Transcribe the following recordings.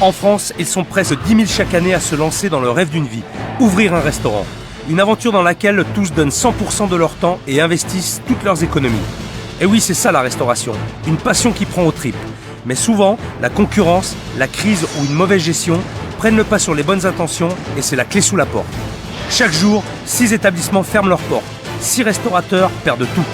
En France, ils sont presque 10 000 chaque année à se lancer dans le rêve d'une vie, ouvrir un restaurant. Une aventure dans laquelle tous donnent 100% de leur temps et investissent toutes leurs économies. Et oui, c'est ça la restauration, une passion qui prend aux tripes. Mais souvent, la concurrence, la crise ou une mauvaise gestion prennent le pas sur les bonnes intentions et c'est la clé sous la porte. Chaque jour, 6 établissements ferment leurs portes. 6 restaurateurs perdent tout.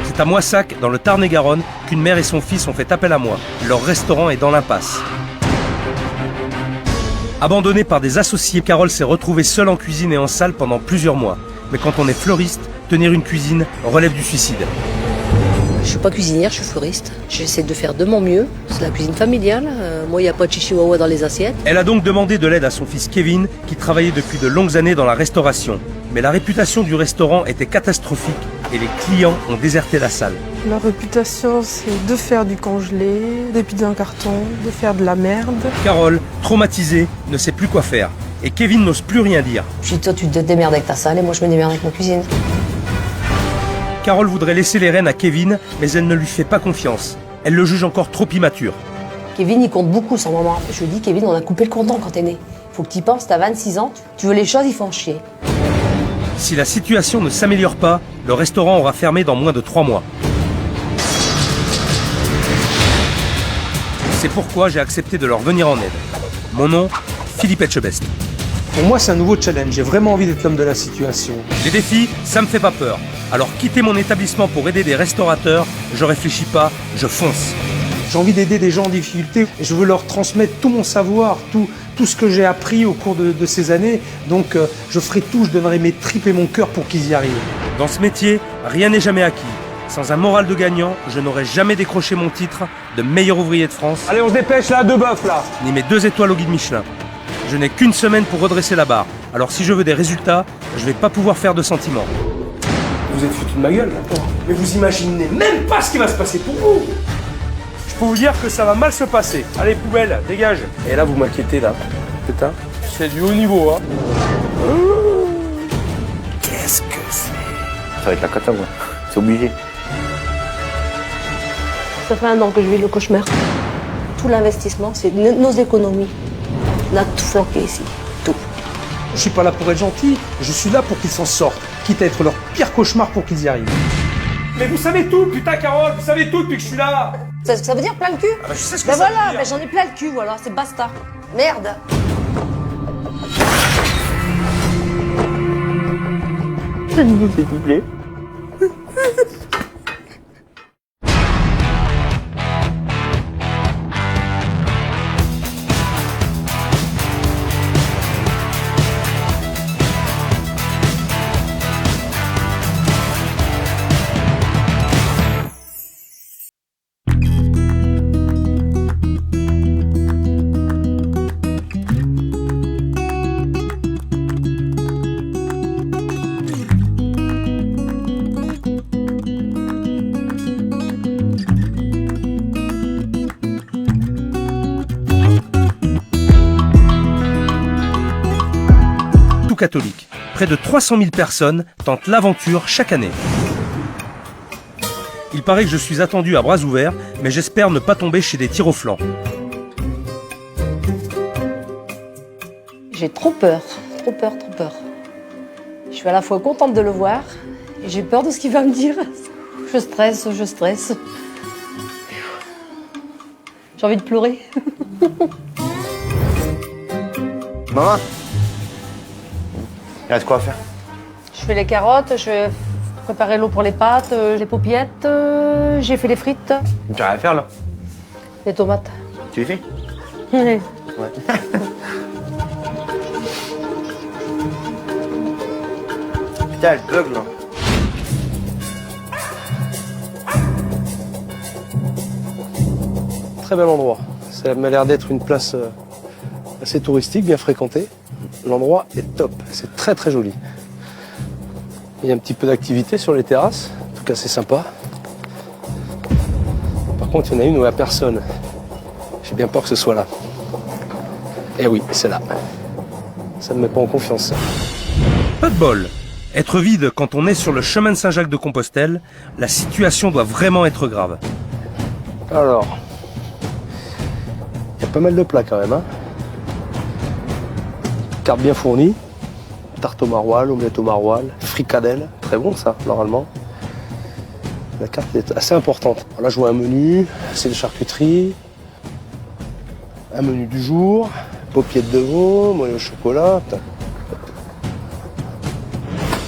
C'est à Moissac, dans le Tarn-et-Garonne, qu'une mère et son fils ont fait appel à moi. Leur restaurant est dans l'impasse. Abandonnée par des associés, Carole s'est retrouvée seule en cuisine et en salle pendant plusieurs mois. Mais quand on est fleuriste, tenir une cuisine relève du suicide. Je suis pas cuisinière, je suis fleuriste. J'essaie de faire de mon mieux. C'est la cuisine familiale. Moi, il n'y a pas de chihuahua dans les assiettes. Elle a donc demandé de l'aide à son fils Kevin, qui travaillait depuis de longues années dans la restauration. Mais la réputation du restaurant était catastrophique et les clients ont déserté la salle. La réputation, c'est de faire du congelé, des pizzas en carton, de faire de la merde. Carole, traumatisée, ne sait plus quoi faire. Et Kevin n'ose plus rien dire. Je dis, toi, tu te démerdes avec ta salle et moi, je me démerde avec ma cuisine. Carole voudrait laisser les rênes à Kevin, mais elle ne lui fait pas confiance. Elle le juge encore trop immature. Kevin, il compte beaucoup sans maman. Je lui dis, Kevin, on a coupé le cordon quand t'es né. Faut que t'y penses, t'as 26 ans, tu veux les choses, il faut en chier. Si la situation ne s'améliore pas, le restaurant aura fermé dans moins de 3 mois. C'est pourquoi j'ai accepté de leur venir en aide. Mon nom, Philippe Etchebest. Pour moi, c'est un nouveau challenge. J'ai vraiment envie d'être l'homme de la situation. Les défis, ça me fait pas peur. Alors quitter mon établissement pour aider des restaurateurs, je réfléchis pas, je fonce. J'ai envie d'aider des gens en difficulté. Je veux leur transmettre tout mon savoir, tout ce que j'ai appris au cours de ces années. Donc, je ferai tout, je donnerai mes tripes et mon cœur pour qu'ils y arrivent. Dans ce métier, rien n'est jamais acquis. Sans un moral de gagnant, je n'aurais jamais décroché mon titre de meilleur ouvrier de France. Allez, on se dépêche là, 2 bœufs là. Ni mes 2 étoiles au guide Michelin. Je n'ai qu'une semaine pour redresser la barre. Alors si je veux des résultats, je vais pas pouvoir faire de sentiments. Vous êtes foutu de ma gueule maintenant. Mais vous imaginez même pas ce qui va se passer pour vous. Je peux vous dire que ça va mal se passer. Allez, poubelle, dégage. Et là, vous m'inquiétez là. Putain. C'est du haut niveau, hein. Qu'est-ce que c'est? Ça va être la cata, moi. C'est obligé. Ça fait 1 an que je vis le cauchemar. Tout l'investissement, c'est nos économies. On a tout flanqué ici, tout. Je suis pas là pour être gentil, je suis là pour qu'ils s'en sortent, quitte à être leur pire cauchemar pour qu'ils y arrivent. Mais vous savez tout, putain, Carole, vous savez tout depuis que je suis là. C'est ce que ça veut dire, plein le cul? Ah bah, je sais ce que Ben ça voilà, veut ben dire. j'en ai plein le cul, voilà, c'est basta. Merde. S'il vous plaît. Catholique. Près de 300 000 personnes tentent l'aventure chaque année. Il paraît que je suis attendu à bras ouverts, mais j'espère ne pas tomber chez des tirs au flanc. J'ai trop peur, trop peur, trop peur. Je suis à la fois contente de le voir et j'ai peur de ce qu'il va me dire. Je stresse, je stresse. J'ai envie de pleurer. Maman, il reste quoi à faire? Je fais les carottes, je vais préparer l'eau pour les pâtes, les paupiètes, j'ai fait les frites, Tu as rien à faire là? les tomates. Tu les fais? Ouais. Ouais. Putain, elle bug là. Très bel endroit. Ça m'a l'air d'être une place assez touristique, bien fréquentée. L'endroit est top, c'est très très joli. Il y a un petit peu d'activité sur les terrasses, en tout cas c'est sympa. Par contre, il y en a une où il n'y a personne. J'ai bien peur que ce soit là. Eh oui, c'est là. Ça ne me met pas en confiance, ça. Pas de bol. Être vide quand on est sur le chemin de Saint-Jacques-de-Compostelle, la situation doit vraiment être grave. Alors, pas mal de plats quand même. Hein. Carte bien fournie. Tarte au maroilles, omelette au maroilles, fricadelle. Très bon ça, normalement. La carte est assez importante. Alors là, je vois un menu, c'est de charcuterie. Un menu du jour. Paupiètes de veau, moelleux au chocolat.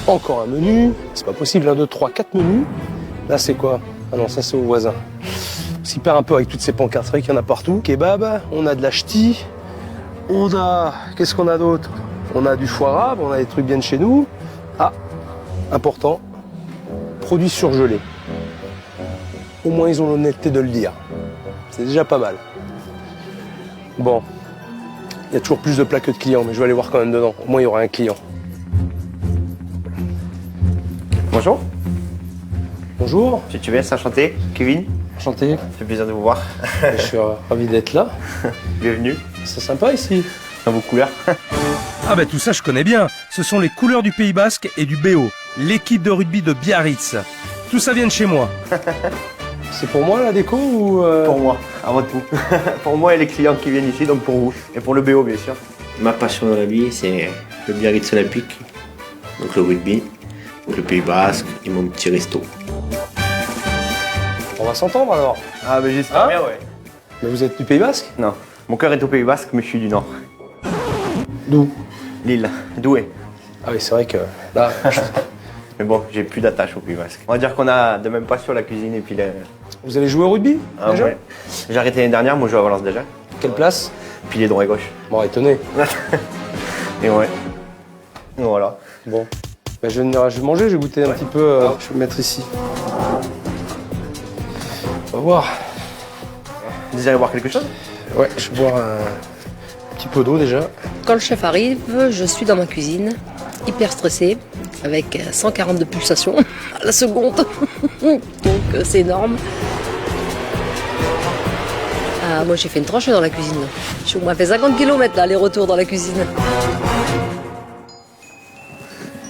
Encore un menu. C'est pas possible, 1, 2, 3, 4 menus. Là, c'est quoi? Ah non, ça, c'est au voisin. On s'y perd un peu avec toutes ces pancartes. C'est vrai qu'il y en a partout. Kebab, on a de la ch'ti. On a... Qu'est-ce qu'on a d'autre? On a du foie rab, on a des trucs bien de chez nous. Ah, important. Produits surgelés. Au moins, ils ont l'honnêteté de le dire. C'est déjà pas mal. Bon. Il y a toujours plus de plats que de clients, mais je vais aller voir quand même dedans. Au moins, il y aura un client. Bonjour. Bonjour. Si tu viens, enchanté. Kevin, Enchanté. ça fait plaisir de vous voir. Je suis ravi d'être là. Bienvenue. C'est sympa ici. Dans vos couleurs. Ah ben tout ça je connais bien, ce sont les couleurs du Pays Basque et du BO, l'équipe de rugby de Biarritz. Tout ça vient de chez moi. C'est pour moi la déco ou Pour moi, avant tout. Pour moi et les clients qui viennent ici, donc pour vous. Et pour le BO, bien sûr. Ma passion dans la vie, c'est le Biarritz Olympique, donc le rugby, le Pays Basque et mon petit resto. On va s'entendre alors. Ah, mais j'espère Hein bien, ouais. Mais vous êtes du Pays Basque? Non, mon cœur est au Pays Basque, mais je suis du Nord. D'où? Lille, Douai. Ah oui, c'est vrai que là, Mais bon, j'ai plus d'attache au Pays Basque. On va dire qu'on a de même passion la cuisine et puis les... vous allez jouer au rugby Ah, déjà? ouais. J'ai arrêté l'année dernière, moi je joue à Valence déjà. Quelle place? Pilier droit et gauche. Bon, étonné. Et ouais. Et voilà. Bon. Ben, je vais manger, je vais goûter un petit peu. Je vais me mettre ici. On va voir. Vous désirez boire quelque chose? Ouais, je vais boire un petit peu d'eau déjà. Quand le chef arrive, je suis dans ma cuisine, hyper stressée, avec 142 pulsations à la seconde. Donc c'est énorme. Ah, moi j'ai fait une tranchée dans la cuisine. J'ai au moins fait 50 km là, aller-retour dans la cuisine.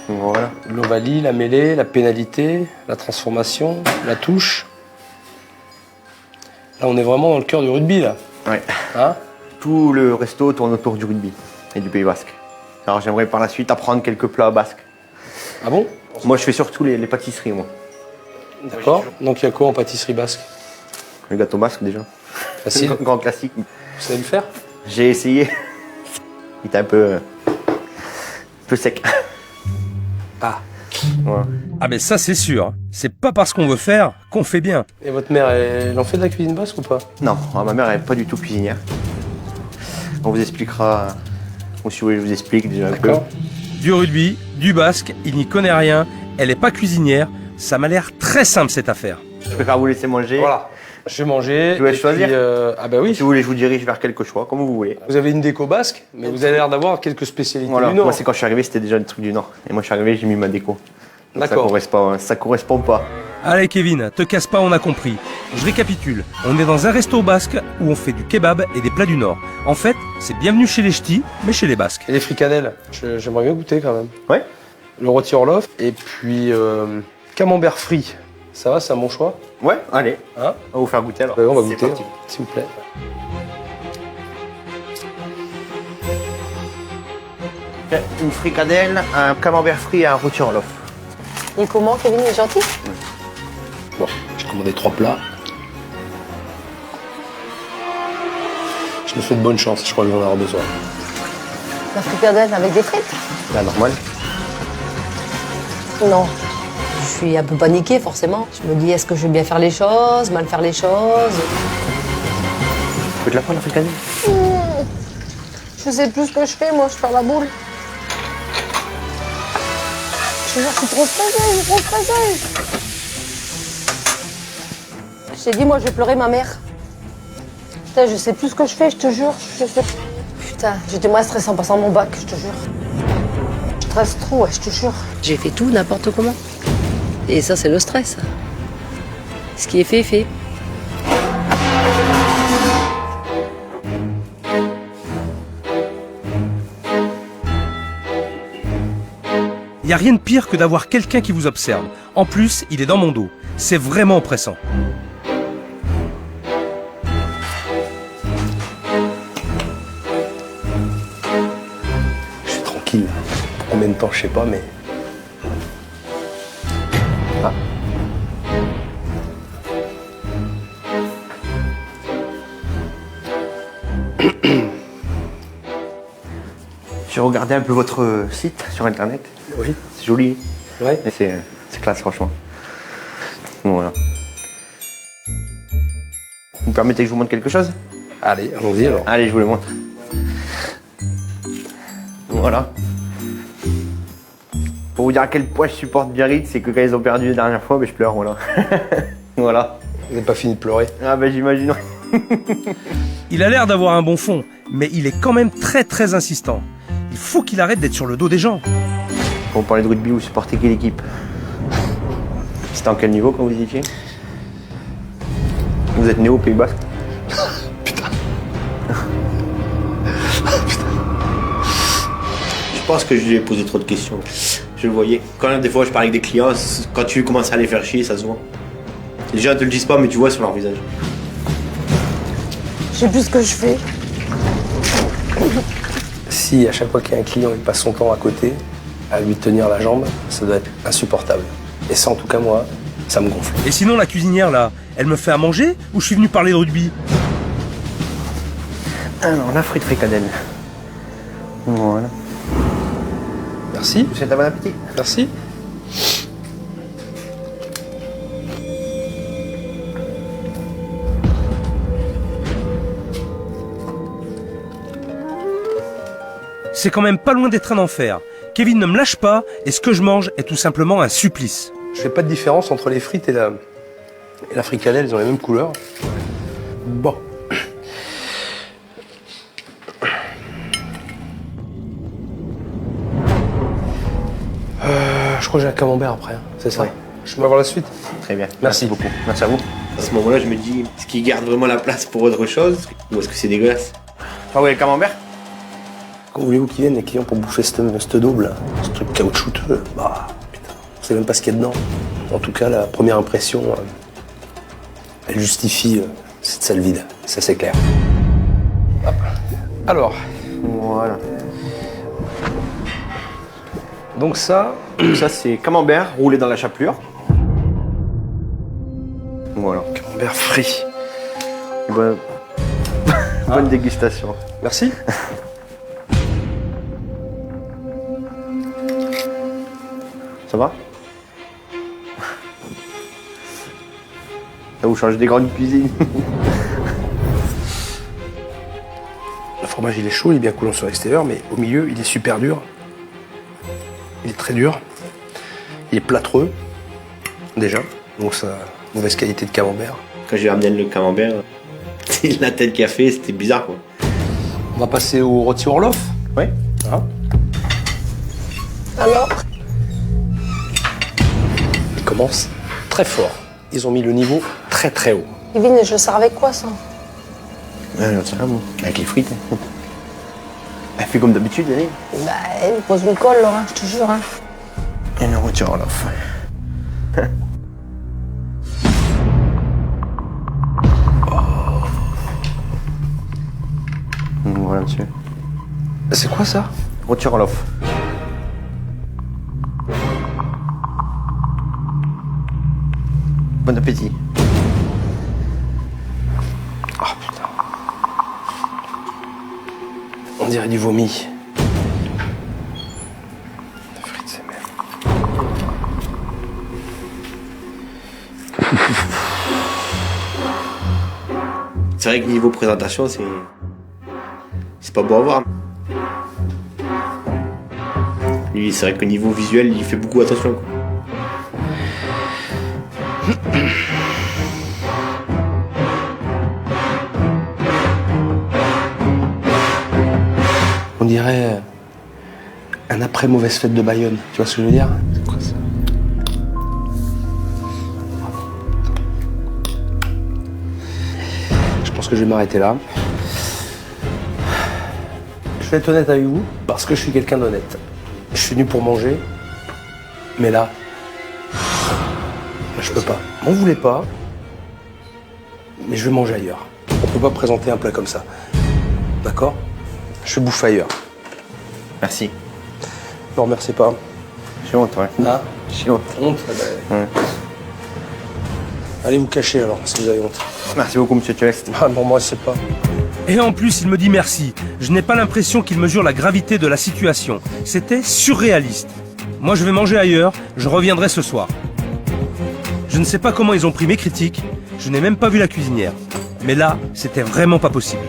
Voilà. L'ovalie, la mêlée, la pénalité, la transformation, la touche. Là, on est vraiment dans le cœur du rugby, là. Ouais. Hein? Tout le resto tourne autour du rugby et du Pays Basque. Alors j'aimerais par la suite apprendre quelques plats basques. Ah bon? Moi je fais surtout les pâtisseries, moi. D'accord. Donc, il y a quoi en pâtisserie basque? Le gâteau basque déjà. Facile. Grand classique. Vous savez le faire? J'ai essayé. Il était un peu sec. Ah. Voilà. Ah ben ça c'est sûr, c'est pas parce qu'on veut faire qu'on fait bien. Et votre mère, elle en fait de la cuisine basque ou pas? Non, ma mère elle est pas du tout cuisinière. On vous expliquera, ou si vous voulez je vous explique déjà un peu. D'accord. Du rugby, du basque, il n'y connaît rien, elle est pas cuisinière, ça m'a l'air très simple cette affaire. Je préfère vous laisser manger. Voilà. Je vais manger. Je vous laisse et choisir. puis, ah bah oui. Si vous voulez je vous dirige vers quelque choix, comme vous voulez. Vous avez une déco basque, mais vous avez l'air d'avoir quelques spécialités Voilà. du Nord. Moi c'est quand je suis arrivé c'était déjà le truc du Nord. Et moi je suis arrivé j'ai mis ma déco. Donc, D'accord. Ça correspond pas. Allez Kevin, te casse pas, on a compris. Je récapitule, on est dans un resto basque où on fait du kebab et des plats du Nord. En fait, c'est bienvenue chez les ch'tis, mais chez les basques. Et les fricadelles, j'aimerais bien goûter quand même. Ouais. Le rôti Orloff et puis camembert frit. Ça va, c'est un bon choix? Ouais, allez. Hein? On va vous faire goûter alors. Ben, on va C'est goûter, parti. s'il vous plaît. Une fricadelle, un camembert frit et un rôti en loaf. Et comment, Kevin est gentil? Bon, j'ai commandé 3 plats. Je me fais de bonne chance, je crois que j'en aurai besoin. La fricadelle avec des frites? La normale. Non. Je suis un peu paniquée forcément. Je me dis, est-ce que je vais bien faire les choses, mal faire les choses? Tu peux te la prendre la fricadelle? Je sais plus ce que je fais, moi, je perds la boule. Je suis trop stressée, Je t'ai dit, moi, je vais pleurer ma mère. Putain, je sais plus ce que je fais, je te jure. Je sais... Putain, j'étais moins stressée en passant mon bac, je te jure. Je stresse trop, ouais, je te jure. J'ai fait tout, n'importe comment. Et ça, c'est le stress. Ce qui est fait, est fait. Il n'y a rien de pire que d'avoir quelqu'un qui vous observe. En plus, il est dans mon dos. C'est vraiment oppressant. temps, je sais pas, mais... Ah. J'ai regardé un peu votre site sur internet. Oui. C'est joli. Ouais. Et c'est classe, franchement. Voilà. Vous me permettez que je vous montre quelque chose? Allez, allons-y alors. Allez, je vous le montre. Voilà. Pour vous dire à quel point je supporte Biarritz, c'est que quand ils ont perdu la dernière fois, ben, je pleure, voilà. Voilà. Vous n'avez pas fini de pleurer? Ah ben j'imagine. Il a l'air d'avoir un bon fond, mais il est quand même très insistant. Il faut qu'il arrête d'être sur le dos des gens. Quand vous parlez de rugby, vous supportez quelle équipe? C'était en quel niveau quand vous y étiez? Vous êtes né au Pays Basque? Putain. Je pense que je lui ai posé trop de questions. Je le voyais. Quand des fois je parle avec des clients, quand tu commences à les faire chier, ça se voit. Les gens ne te le disent pas, mais tu vois sur leur visage. Je sais plus ce que je fais. Si à chaque fois qu'il y a un client, il passe son temps à côté, à lui tenir la jambe, ça doit être insupportable. Et ça, en tout cas, moi, ça me gonfle. Et sinon, la cuisinière, là, elle me fait à manger ou je suis venu parler de rugby? Alors, la frite fricadelle. Voilà. Merci. Je vous souhaite un bon appétit. Merci. C'est quand même pas loin d'être un enfer. Kevin ne me lâche pas et ce que je mange est tout simplement un supplice. Je fais pas de différence entre les frites et la fricadelle, ils ont les mêmes couleurs. Bon. Je crois que j'ai un camembert après, hein, c'est ça? Ouais. Je peux avoir la suite? Très bien. Merci. Beaucoup. Merci à vous. À ce moment-là, je me dis, est-ce qu'ils gardent vraiment la place pour autre chose ou est-ce que c'est dégueulasse? Ah ouais, le camembert? Quand voulez-vous qu'ils viennent les clients pour bouffer cette double, là, ce truc caoutchouteux? Bah, putain, on sait même pas ce qu'il y a dedans. En tout cas, la première impression, elle justifie cette salle vide, ça c'est clair. Hop. Alors, Voilà. donc ça, Ça, c'est camembert roulé dans la chapelure. Voilà. camembert frit. Bonne, bonne dégustation. Merci. Ça va? Ça vous change des grandes cuisines. Le fromage il est chaud, il est bien coulant sur l'extérieur, mais au milieu il est super dur. Il est très dur. Il est plâtreux, déjà. Donc ça, mauvaise qualité de camembert. Quand j'ai ramené le camembert, la tête qu'il a fait, c'était bizarre quoi. On va passer au rôti Orloff. Ouais. Hein, Alors, ils commencent très fort. Ils ont mis le niveau très haut. Kevin, je le sers avec quoi, ça? Ouais, c'est là, bon. Avec les frites. Elle fait comme d'habitude, elle est. Bah, elle pose une colle, Laurent, je te jure. Hein. Et le rôti Orloff. Voilà, monsieur. C'est quoi ça? Rôti Orloff. Bon appétit. Ah putain. On dirait du vomi. La frite, c'est merde. C'est vrai que niveau présentation, c'est pas beau à voir. Lui, c'est vrai que niveau visuel, il fait beaucoup attention quoi. On dirait un après mauvaise fête de Bayonne. Tu vois ce que je veux dire? C'est quoi ça? Je pense que je vais m'arrêter là. Je vais être honnête avec vous parce que je suis quelqu'un d'honnête. Je suis venu pour manger, mais là, je peux pas. M'en voulez pas, mais je vais manger ailleurs. On peut pas présenter un plat comme ça. D'accord? Je bouffe ailleurs. Merci. Ne remerciez pas. J'ai honte, ouais. Ah, J'ai honte. honte. Ouais. Allez vous cacher alors, si vous avez honte. Merci beaucoup, monsieur Tuest. Ah non, moi c'est pas. Et en plus, il me dit merci. Je n'ai pas l'impression qu'il mesure la gravité de la situation. C'était surréaliste. Moi, je vais manger ailleurs, je reviendrai ce soir. Je ne sais pas comment ils ont pris mes critiques, je n'ai même pas vu la cuisinière. Mais là, c'était vraiment pas possible.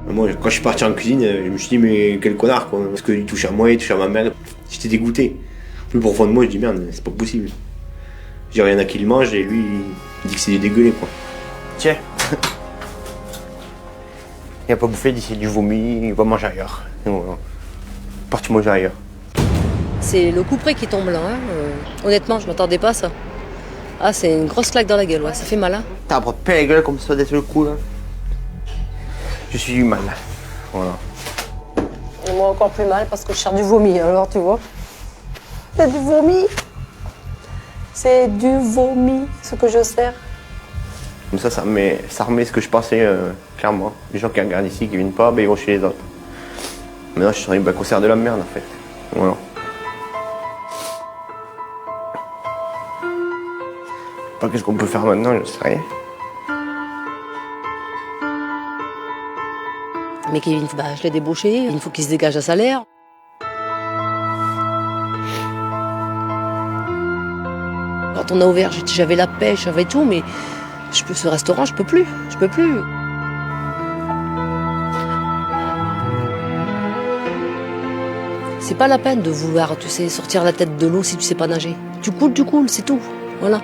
Moi, quand je suis parti en cuisine, je me suis dit, mais quel connard, quoi. Parce qu'il touche à moi, il touche à ma mère. J'étais dégoûté. Plus profond de moi, je dis, merde, c'est pas possible. J'ai rien à qui le mange et lui, il dit que c'est des dégueulés, quoi. Tiens. Il a pas bouffé d'ici du vomi, il va manger ailleurs. Et voilà. Parti manger ailleurs. C'est le coup près qui tombe là. Hein. Honnêtement, je m'attendais pas à ça. Ah, c'est une grosse claque dans la gueule, ouais, ça fait mal. Hein. T'as pas plein la gueule comme ça d'être le coup là. Je suis du mal. Voilà. Et moi encore plus mal parce que je cherche du vomi, alors tu vois. C'est du vomi. C'est du vomi, ce que je sers. Comme ça remet ce que je pensais clairement. Les gens qui regardent ici, qui viennent pas, ben, ils vont chez les autres. Maintenant, je suis sur un concert de la merde en fait. Voilà. Pas qu'est-ce qu'on peut faire maintenant, je sais rien. Mais Kevin, bah, je l'ai débauché, il faut qu'il se dégage un salaire. Quand on a ouvert, j'avais la pêche, j'avais tout, mais ce restaurant, je peux plus. C'est pas la peine de vouloir, tu sais, sortir la tête de l'eau si tu sais pas nager. Tu coules, c'est tout. Voilà.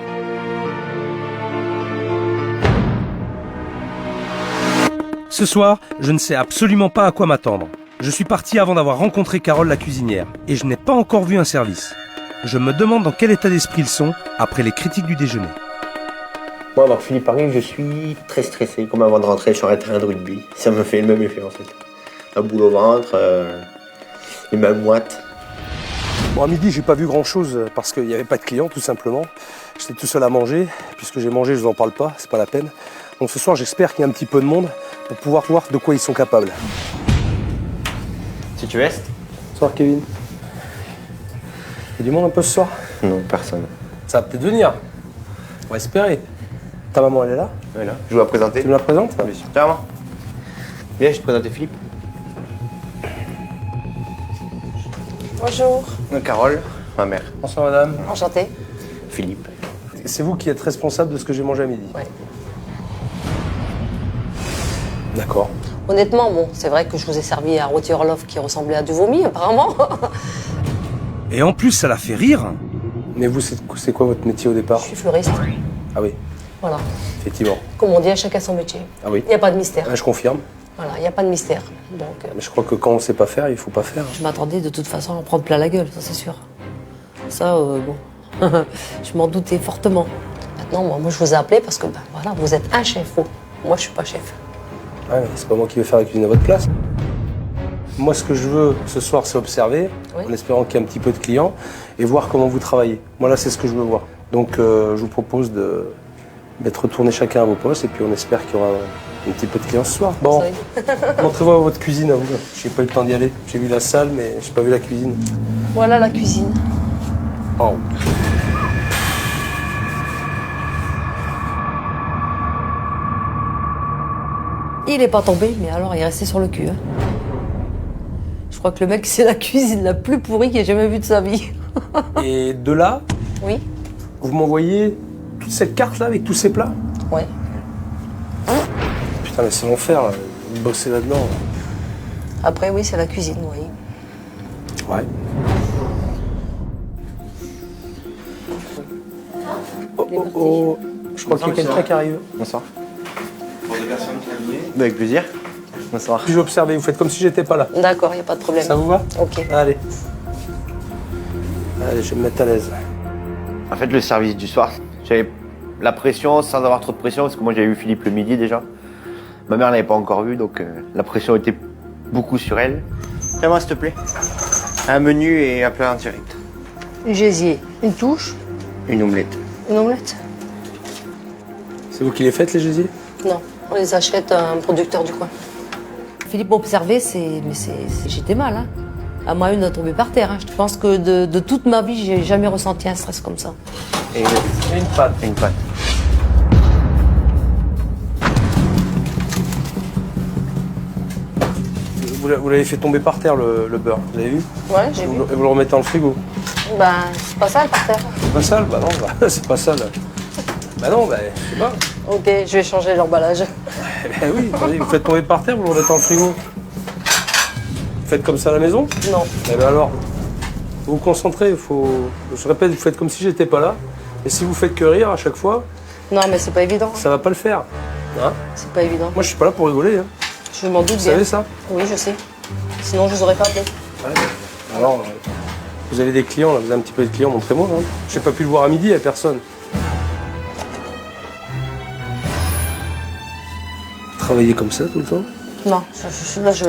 Ce soir, je ne sais absolument pas à quoi m'attendre. Je suis parti avant d'avoir rencontré Carole la cuisinière, et je n'ai pas encore vu un service. Je me demande dans quel état d'esprit ils sont après les critiques du déjeuner. Moi, avant que Philippe arrive, je suis très stressé, comme avant de rentrer sur un terrain de rugby. Ça me fait le même effet en fait. La boule au ventre, les mains moites. Bon, à midi, j'ai pas vu grand-chose parce qu'il n'y avait pas de clients, tout simplement. J'étais tout seul à manger. Puisque j'ai mangé, je vous en parle pas, c'est pas la peine. Donc ce soir, j'espère qu'il y a un petit peu de monde pour pouvoir voir de quoi ils sont capables. Si tu veux. Bonsoir, Kevin. Il y a du monde un peu ce soir? Non, personne. Ça va peut-être venir. On va espérer. Ta maman, elle est là? Voilà. Je vous la présenter. Tu me la présentes? Bien sûr. Tiens, maman. Viens, je vais te présenter Philippe. Bonjour. Carole, ma mère. Bonsoir, madame. Enchantée. Philippe. C'est vous qui êtes responsable de ce que j'ai mangé à midi? Ouais. D'accord. Honnêtement, bon, c'est vrai que je vous ai servi un rôti Orloff qui ressemblait à du vomi, apparemment. Et en plus, ça l'a fait rire. Mais vous, c'est quoi votre métier au départ? Je suis fleuriste. Ah oui, Voilà. effectivement. Comme on dit, à chacun son métier. Ah oui. Il n'y a pas de mystère. Ouais, je confirme. Voilà, il n'y a pas de mystère. Donc, Mais je crois que quand on ne sait pas faire, il faut pas faire. je m'attendais de toute façon à en prendre plein la gueule, ça c'est sûr. Ça, bon, je m'en doutais fortement. Maintenant, moi, je vous ai appelé parce que, ben, voilà, vous êtes un chef. Oh. Moi, je suis pas chef. Ouais, mais c'est pas moi qui vais faire la cuisine à votre place. Moi, ce que je veux ce soir, c'est observer, Oui. en espérant qu'il y ait un petit peu de clients, et voir comment vous travaillez. Moi, là, c'est ce que je veux voir. Donc, je vous propose d'être retournés chacun à vos postes, et puis on espère qu'il y aura un petit peu de clients ce soir. Bon, Ça y est. montrez-moi votre cuisine à vous. J'ai pas eu le temps d'y aller. J'ai vu la salle, mais j'ai pas vu la cuisine. Voilà la cuisine. Oh. Il est pas tombé, mais alors il est resté sur le cul. Hein. Je crois que le mec, c'est la cuisine la plus pourrie qu'il ait jamais vue de sa vie. Et de là, Oui. vous m'envoyez toute cette carte-là avec tous ces plats? Ouais. Putain, mais c'est l'enfer, là. Vous bossez là-dedans. Après, oui, c'est la cuisine, oui. Ouais. Oh, oh, oh. Je crois qu'il y a quelqu'un qui arrive. Bonsoir. Avec plaisir. Bonsoir. Puis j'observais, vous faites comme si j'étais pas là. D'accord, il n'y a pas de problème. Ça vous va? Ok. Allez. Allez, je vais me mettre à l'aise. En fait, le service du soir, j'avais la pression sans avoir trop de pression, parce que moi j'avais vu Philippe le midi déjà. Ma mère l'avait pas encore vu, donc la pression était beaucoup sur elle. Fais-moi s'il te plaît. Un menu et un plat en direct. Un gésier, une touche, Une omelette. une omelette. C'est C'est vous qui les faites, les gésiers? Non, on les achète à un producteur du coin. Philippe m'observait, j'étais mal. Hein. À moi une de tomber par terre. Hein. Je pense que de toute ma vie, j'ai jamais ressenti un stress comme ça. Et une patte. Une patte. Vous l'avez fait tomber par terre le beurre, vous avez vu? Ouais, j'ai vu. Et vous le remettez dans le frigo. Ben, c'est pas sale par terre. C'est pas sale? Bah non, bah, c'est pas sale. Bah non, bah je sais pas. Ok, je vais changer l'emballage. Eh oui, attendez, vous faites tomber par terre, vous le remettez dans le frigo. Vous faites comme ça à la maison? Non. Eh ben alors, vous vous concentrez, je répète, vous faites comme si j'étais pas là. Et si vous faites que rire à chaque fois, Non, mais c'est pas évident. ça va pas le faire. Hein? C'est pas évident. Moi je suis pas là pour rigoler. Hein. Je m'en doute Vous bien. savez ça? Oui, je sais. Sinon, je vous aurais pas appelé. Ouais. Alors, vous avez des clients, là, vous avez un petit peu de clients, montrez-moi. Hein. J'ai pas pu le voir à midi, il n'y a personne. Travailler comme ça tout le temps? Non, là, je...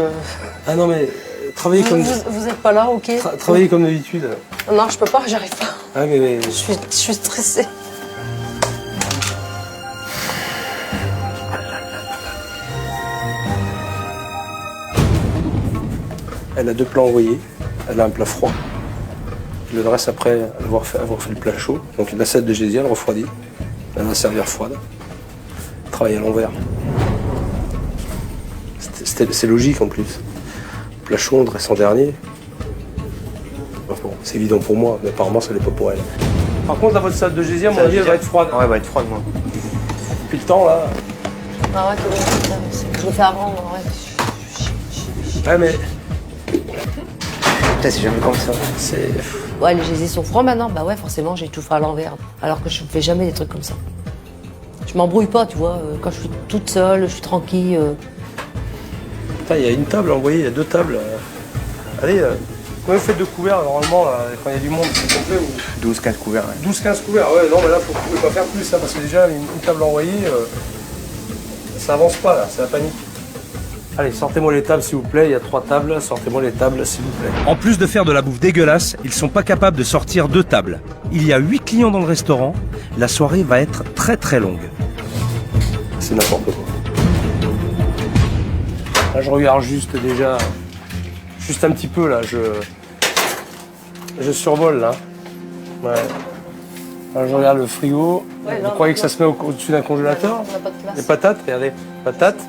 Ah non mais, travailler comme... Vous êtes pas là, ok. Travailler comme d'habitude. Non, je peux pas, j'arrive pas. Ah mais... Je suis stressée. Elle a 2 plats envoyés, elle a un plat froid. Elle le dresse après avoir fait le plat chaud. Donc l'assiette de Gésia, elle refroidit. Elle va servir froide. Travailler à l'envers. C'est logique en plus. Plat chaud, on dresse en dernier. Enfin, bon, c'est évident pour moi, mais apparemment ça l'est pas pour elle. Par contre, la votre salade de Gésia, mon avis, elle va être froide. Ouais, elle va être froide, moi. Depuis le temps, là. Ah ouais, je le fais avant, ouais. Ouais, mais Putain, c'est jamais comme ça. c'est... Ouais, les gésiers sont froids maintenant. Bah ouais, forcément, j'ai tout fait à l'envers. Alors que je ne fais jamais des trucs comme ça. Je m'embrouille pas, tu vois. Quand je suis toute seule, je suis tranquille. Putain, il y a une table envoyée, il y a 2 tables. Allez, combien vous faites de couverts normalement, là, quand il y a du monde? C'est complet ou... 12-15 couverts, ouais. 12-15 couverts, ouais, non, mais là, vous pouvez pas faire plus, ça, parce que déjà, une table envoyée, ça avance pas, là, c'est la panique. Allez, sortez-moi les tables, s'il vous plaît, il y a 3 tables, sortez-moi les tables, s'il vous plaît. En plus de faire de la bouffe dégueulasse, ils sont pas capables de sortir 2 tables. Il y a 8 clients dans le restaurant. La soirée va être très très longue. C'est n'importe quoi. Là, je regarde juste déjà, juste un petit peu, là, je survole, là. Ouais. Là, je regarde le frigo. Ouais, Vous là, croyez que ça se met au-dessus d'un congélateur? On n'a pas de place. Les patates, regardez, patates,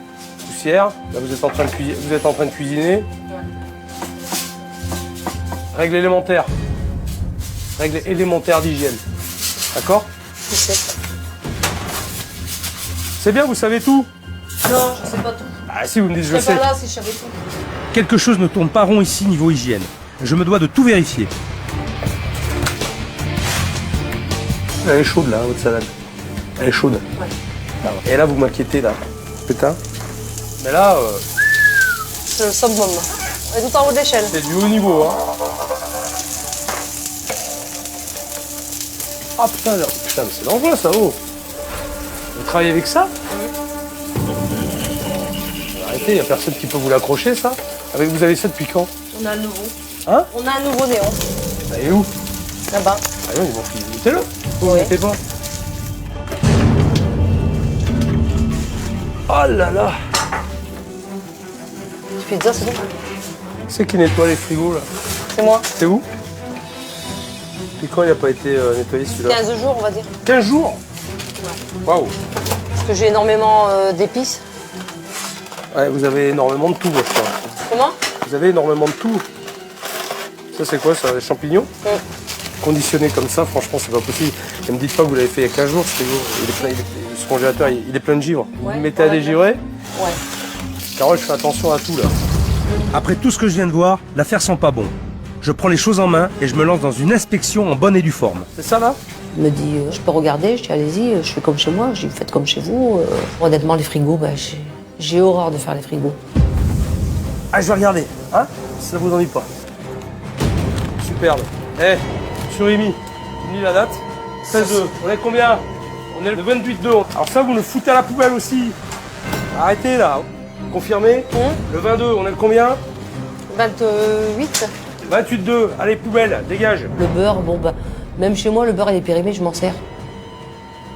poussière. Là, vous êtes en train de cuisiner. Règle élémentaire. Règle élémentaire d'hygiène. D'accord? Je sais. C'est bien, vous savez tout? Non, je sais pas tout. Ah si, vous me dites Je je serais sais. pas là si je savais tout. Quelque chose ne tourne pas rond ici niveau hygiène. Je me dois de tout vérifier. Elle est chaude, là, votre salade. Elle est chaude. Ouais. Ah ouais. Et là, vous m'inquiétez, là. Putain. Mais là, C'est le summum. On est tout en haut de l'échelle. c'est du haut niveau, hein. Ah putain, là. Putain, mais c'est dangereux, ça, oh. Vous travaillez avec ça? Arrêtez, il n'y a personne qui peut vous l'accrocher, ça. Vous avez ça depuis quand? On a un nouveau. Hein? On a un nouveau néon. Elle est où? Là-bas. Ah non, ils m'ont filé. Mettez-le. Vous Oui. mettez pas. Oh là là. Tu peux te dire, c'est bon. C'est qui nettoie les frigos, là? C'est moi. C'est où? Depuis quand il n'a pas été nettoyé, celui-là? 15 jours, on va dire. 15 jours? Waouh. Parce que j'ai énormément d'épices. Ouais, vous avez énormément de tout, moi, je crois. Comment? Vous avez énormément de tout. Ça, c'est quoi, ça? Des champignons? Conditionnés comme ça, franchement, c'est pas possible. Ne me dites pas que vous l'avez fait il y a 15 jours, ce frigo. Ce congélateur, il est plein de givre. Vous Ouais, le mettez à ouais, dégivrer? Ouais. Carole, je fais attention à tout, là. Après tout ce que je viens de voir, l'affaire sent pas bon. Je prends les choses en main et je me lance dans une inspection en bonne et due forme. C'est ça, là? Il me dit, je peux regarder? Je dis, allez-y, je fais comme chez moi. Je dis, faites comme chez vous. Honnêtement, les frigos, bah, j'ai horreur de faire les frigos. Ah, je vais regarder, hein? Si ça vous ennuie pas. Superbe. Eh, monsieur Rémi, tu me dis la date? 16-2. On est combien? On est le 28-2. Alors ça, vous le foutez à la poubelle aussi. Arrêtez, là. Confirmé? Le 22, on est le combien? 28. 28-2. Allez, poubelle, dégage. Le beurre, bon, bah, même chez moi, le beurre, il est périmé, je m'en sers.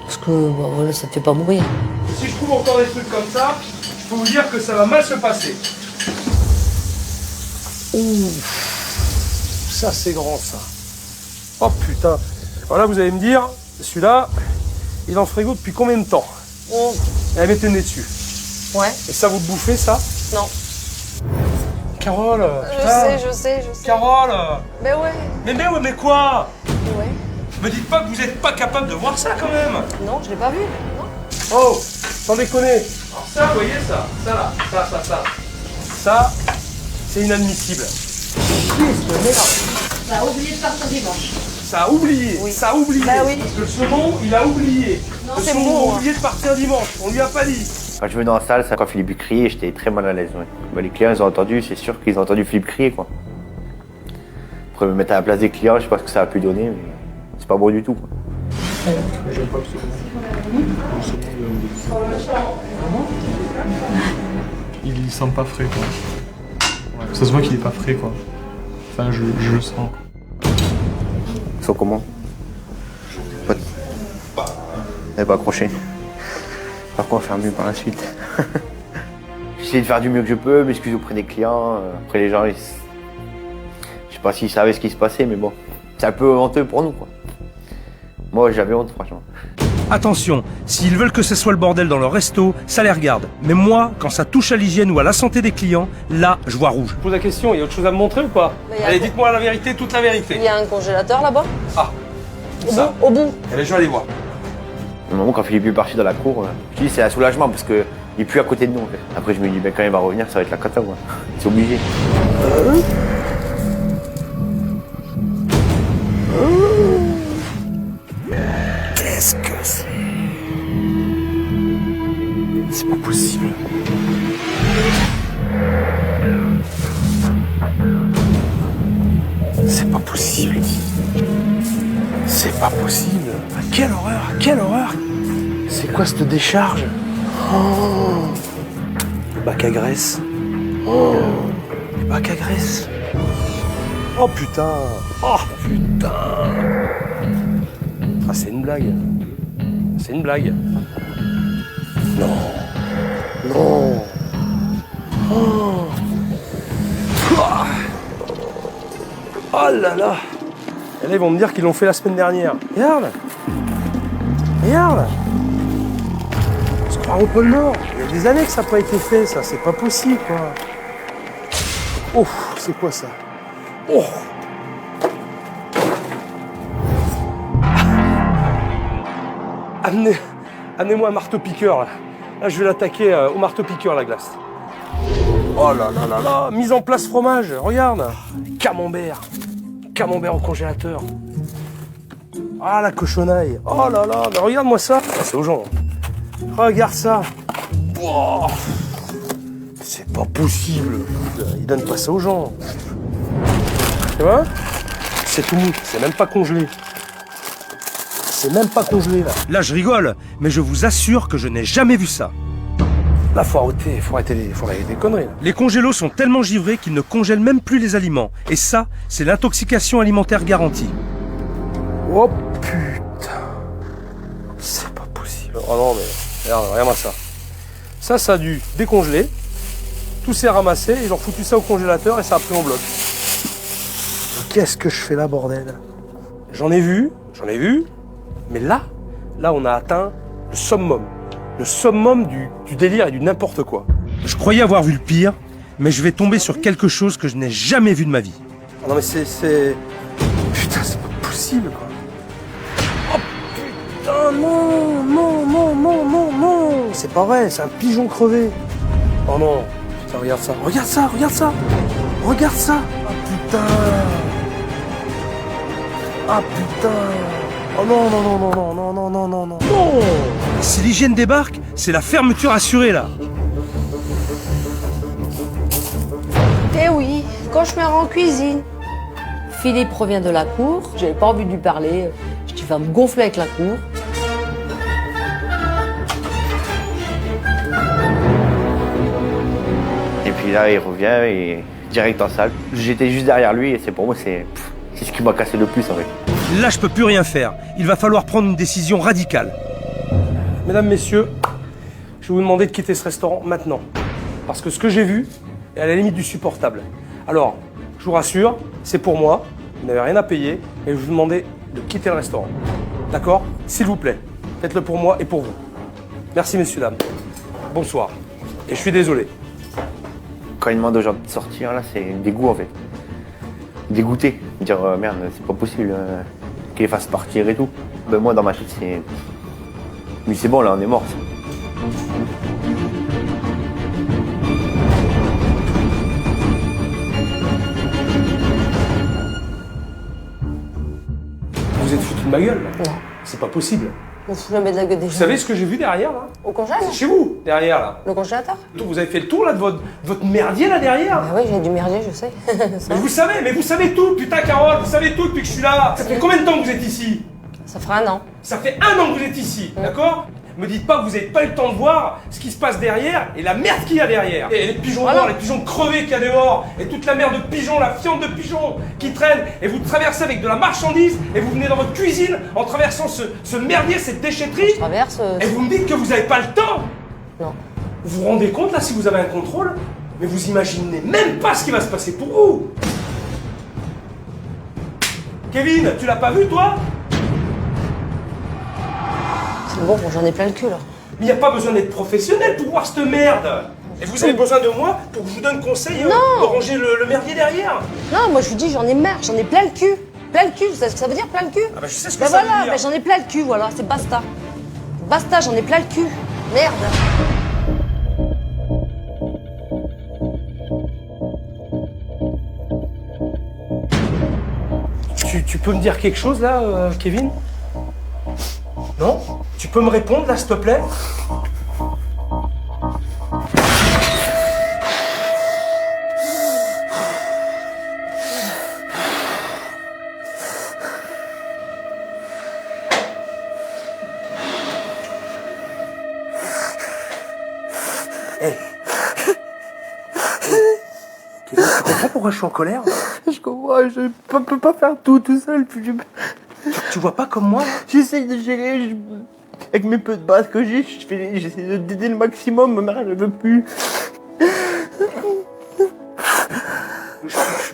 Parce que, bah, voilà, ça te fait pas mourir. Si je trouve encore des trucs comme ça, je peux vous dire que ça va mal se passer. Ouh, ça c'est grand ça. Oh putain. Alors là vous allez me dire, celui-là, il est en frigo depuis combien de temps? Et mettez le nez dessus. Ouais. Et ça vous le bouffez ça? Non. Carole, Je sais. Carole. Mais ouais. Mais quoi? Ouais. Me dites pas que vous êtes pas capable de voir ça quand même. Non, je l'ai pas vu. Non. Oh, sans déconner. Alors ça, vous voyez ça, ça là, ça. Ça, c'est inadmissible. Qu'est-ce que merde? Ça a oublié de partir dimanche. Ça a oublié, Oui. ça a oublié. Bah oui. Le second, il a oublié. Non, Le c'est second bon, a oublié de partir dimanche. On lui a pas dit. Quand je venais dans la salle, ça, quand Philippe criait, j'étais très mal à l'aise. Ouais. Bah, les clients, ils ont entendu, c'est sûr qu'ils ont entendu Philippe crier, quoi. Après, me mettre à la place des clients, je sais pas ce que ça a pu donner, mais c'est pas bon du tout, quoi. Il sent pas frais, quoi. Ouais, ça se voit qu'il est pas frais, quoi. Enfin, je le sens. Ils sont comment? Pote. Elle pas accroché. Par contre, faire mieux par la suite. J'essaie de faire du mieux que je peux, m'excuser auprès des clients. Après, les gens, je sais pas s'ils savaient ce qui se passait, mais bon. C'est un peu honteux pour nous, quoi. Moi, j'avais honte, franchement. Attention, s'ils veulent que ce soit le bordel dans leur resto, ça les regarde. Mais moi, quand ça touche à l'hygiène ou à la santé des clients, là, je vois rouge. Je pose la question, il y a autre chose à me montrer ou pas? Mais y a Allez, quoi? dites-moi la vérité, toute la vérité. Il y a un congélateur là-bas. Ah, ça. Au bout. Eh bien, je vais aller voir. Au moment quand Philippe est parti dans la cour, je dis c'est un soulagement parce qu'il est plus à côté de nous. En fait. Après, je me dis, ben, quand il va revenir, ça va être la cata, quoi. C'est obligé. Qu'est-ce que c'est? C'est pas possible. C'est pas possible. C'est pas possible. Ah, quelle horreur, quelle horreur. C'est quoi cette décharge? Oh, le bac à graisse. Oh, le bac à graisse. Oh putain. Oh putain. Ah, c'est une blague. C'est une blague. Non. Non. Oh. Ah. Oh là là. Et là, ils vont me dire qu'ils l'ont fait la semaine dernière. Regarde. Regarde. On se croit au pôle Nord. Il y a des années que ça n'a pas été fait, ça. C'est pas possible, quoi. Oh, c'est quoi ça? Oh. Amenez-moi un marteau-piqueur, là. Là, je vais l'attaquer au marteau-piqueur, la glace. Oh là là là là. Mise en place fromage, regarde. Camembert. Camembert au congélateur. Ah, la cochonaille. Oh là là, mais regarde-moi ça. Ah, c'est aux gens. Regarde ça. Oh. C'est pas possible. Ils donnent pas ça aux gens. Tu vois? C'est tout mou. C'est même pas congelé. C'est même pas congelé, là. Là, je rigole, mais je vous assure que je n'ai jamais vu ça. Là, faut arrêter les conneries, là. Les congélos sont tellement givrés qu'ils ne congèlent même plus les aliments. Et ça, c'est l'intoxication alimentaire garantie. Oh putain. C'est pas possible. Oh non, mais regarde-moi ça. Ça a dû décongeler. Tout s'est ramassé, ils ont foutu ça au congélateur et ça a pris en bloc. Qu'est-ce que je fais là, bordel? J'en ai vu. Mais là, on a atteint le summum. Le summum du délire et du n'importe quoi. Je croyais avoir vu le pire, mais je vais tomber sur quelque chose que je n'ai jamais vu de ma vie. Ah non mais c'est... Putain, c'est pas possible, quoi. Oh putain, non. C'est pas vrai, c'est un pigeon crevé. Oh non. Putain, regarde ça. Regarde ça. Ah putain. Oh non. Si l'hygiène débarque, c'est la fermeture assurée là. Eh oui, cauchemar en cuisine. Philippe revient de la cour, j'avais pas envie de lui parler, je dis va me gonfler avec la cour. Et puis là, il revient et direct en salle. J'étais juste derrière lui et c'est pour moi, c'est ce qui m'a cassé le plus en fait. Là, je peux plus rien faire. Il va falloir prendre une décision radicale. Mesdames, messieurs, je vais vous demander de quitter ce restaurant maintenant. Parce que ce que j'ai vu est à la limite du supportable. Alors, Je vous rassure, c'est pour moi, vous n'avez rien à payer et je vous demandais de quitter le restaurant. D'accord? S'il vous plaît, faites-le pour moi et pour vous. Merci messieurs, dames. Bonsoir. Et je suis désolé. Quand il demande aux gens de sortir, là, c'est dégoût en fait. Dégoûté. Dire merde, c'est pas possible qu'il les fasse partir et tout. Ben, moi, dans ma tête, c'est. Mais c'est bon, là, on est mort. Vous êtes foutu de ma gueule là? Non. C'est pas possible. On se fout jamais de la gueule des gens. Vous savez ce que j'ai vu derrière là? Au congélateur? C'est chez vous, derrière là. Le congélateur? Vous avez fait le tour là de votre merdier là derrière? Ah oui, j'ai du merdier, je sais. Mais vous savez tout, putain Carole, vous savez tout depuis que je suis là. Ça fait combien de temps que vous êtes ici? Ça fera un an. Ça fait 1 an que vous êtes ici, d'accord? Me dites pas que vous n'avez pas eu le temps de voir ce qui se passe derrière et la merde qu'il y a derrière. Et les pigeons Voilà. morts, les pigeons crevés qu'il y a dehors, et toute la merde de pigeons, la fiente de pigeons qui traîne, et vous traversez avec de la marchandise, et vous venez dans votre cuisine en traversant ce merdier, cette déchetterie, Je traverse. et vous me dites que vous n'avez pas le temps. Non. Vous vous rendez compte là si vous avez un contrôle? Mais vous imaginez même pas ce qui va se passer pour vous. Kevin, tu l'as pas vu toi? C'est bon, j'en ai plein le cul là. Mais y a pas besoin d'être professionnel pour voir cette merde. Et vous avez besoin de moi pour que je vous donne conseil de ranger le merdier derrière. Non, moi je vous dis, j'en ai marre, j'en ai plein le cul. Plein le cul, vous savez ce que ça veut dire, plein le cul? Ah bah je sais ce que Ben ça voilà, veut dire. ben j'en ai plein le cul, voilà, c'est basta. Basta, j'en ai plein le cul. Merde. Tu peux me dire quelque chose là, Kevin? Non? Tu peux me répondre là, s'il te plaît? Hey. Kevin, tu comprends pourquoi je suis en colère? Je comprends, je peux pas faire tout seul. Tu vois pas comme moi là? J'essaye de gérer, avec mes peu de base que j'ai, j'essaie d'aider le maximum, ma mère elle ne veut plus.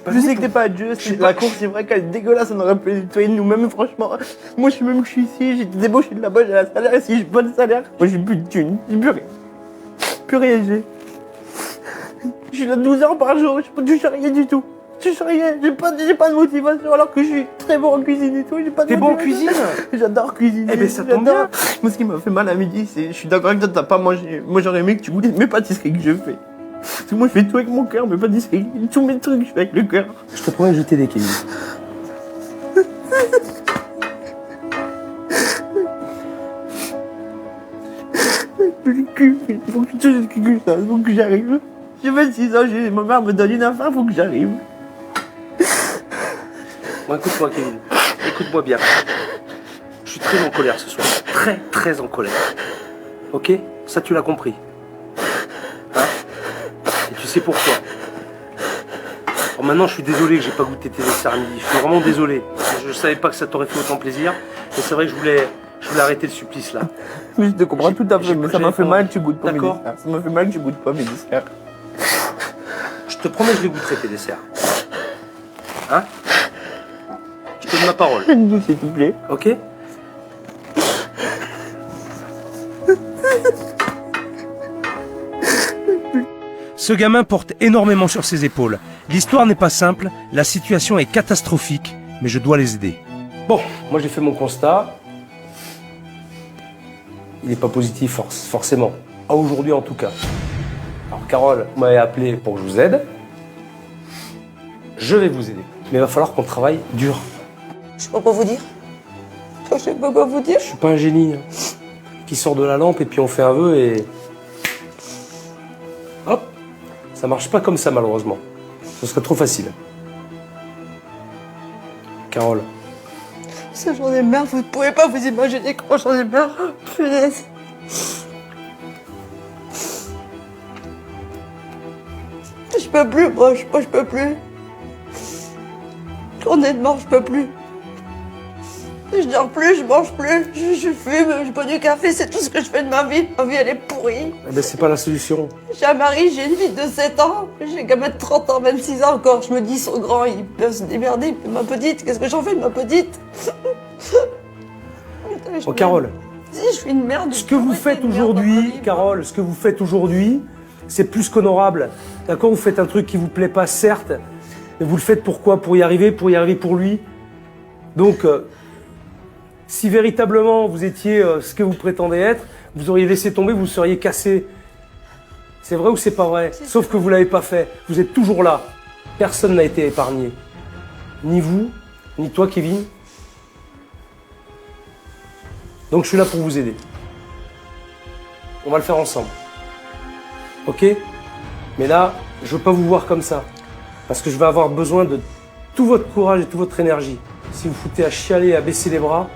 Je sais que t'es pas Dieu, la course c'est vrai qu'elle est dégueulasse, on aurait pu les nettoyer nous-mêmes, franchement. Moi je suis même que je suis ici, j'ai été débauché de là-bas, j'ai un salaire ici, j'ai pas de salaire. Moi j'ai plus de thunes, j'ai plus rien. Plus rien j'ai. Je suis là 12 heures par jour, je touche à rien du tout. Je touche à rien, j'ai pas de motivation alors que je suis très bon en cuisine et tout, j'ai pas de T'es bon en motivation. cuisine? J'adore cuisiner. Eh ben ça tombe bien. Moi ce qui m'a fait mal à midi, c'est, je suis d'accord avec toi, t'as pas mangé. Moi j'aurais aimé que tu goûtes mes pâtisseries que je fais. Parce que moi je fais tout avec mon cœur, mes pâtisseries, tous mes trucs je fais avec le cœur. Je te promets que je vais t'aider, Kevin. Le cul, il faut que j'arrive. J'ai 26 ans, ma mère me donne une affaire, faut que j'arrive. Bon, écoute-moi, Kevin. Écoute-moi bien. Je suis très en colère ce soir. Très, très en colère. Ok? Ça, tu l'as compris. Hein? Et tu sais pourquoi. Alors maintenant, je suis désolé que j'ai pas goûté tes desserts à midi. Je suis vraiment désolé. Je savais pas que ça t'aurait fait autant plaisir. Mais c'est vrai que je voulais arrêter le supplice là. Mais je te comprends tout à fait, mais ça m'a fait mal que tu goûtes pas mes D'accord. desserts. Ça m'a fait mal que tu goûtes pas mes desserts. Je te promets, je les goûterai tes desserts. Hein? Je te donne ma parole. Nous, s'il te plaît. Ok? Ce gamin porte énormément sur ses épaules. L'histoire n'est pas simple, la situation est catastrophique, mais je dois les aider. Bon, moi j'ai fait mon constat. Il n'est pas positif forcément. À aujourd'hui en tout cas. Alors Carole, vous m'avez appelé pour que je vous aide. Je vais vous aider. Mais il va falloir qu'on travaille dur. Je sais pas quoi vous dire. Je sais pas quoi vous dire. Je suis pas un génie hein, qui sort de la lampe et puis on fait un vœu et... Hop. Ça marche pas comme ça malheureusement. Ce serait trop facile. Carole. Ça, j'en ai marre, vous ne pouvez pas vous imaginer comment j'en ai marre. Punaise. Je peux plus, moi, je peux plus. J'en ai marre, je peux plus. Je dors plus, je mange plus, je fume, je bois du café, c'est tout ce que je fais de ma vie. Ma vie, elle est pourrie. Eh ben, c'est pas la solution. J'ai un mari, j'ai une fille de 7 ans, j'ai qu'à mettre 30 ans, 26 ans encore. Je me dis, ils sont grands, ils peuvent se démerder. Mais ma petite, qu'est-ce que j'en fais de ma petite? Putain, Oh, Carole, Si, je suis une merde. ce que vous faites aujourd'hui, Carole, ce que vous faites aujourd'hui, c'est plus qu'honorable. D'accord, vous faites un truc qui vous plaît pas, certes, mais vous le faites pourquoi? Pour y arriver pour lui. Donc, si véritablement vous étiez ce que vous prétendez être, vous auriez laissé tomber, vous seriez cassé. C'est vrai ou c'est pas vrai? Sauf que vous l'avez pas fait. Vous êtes toujours là. Personne n'a été épargné. Ni vous, ni toi, Kevin. Donc je suis là pour vous aider. On va le faire ensemble. Ok? Mais là, je veux pas vous voir comme ça. Parce que je vais avoir besoin de tout votre courage et toute votre énergie. Si vous foutez à chialer et à baisser les bras,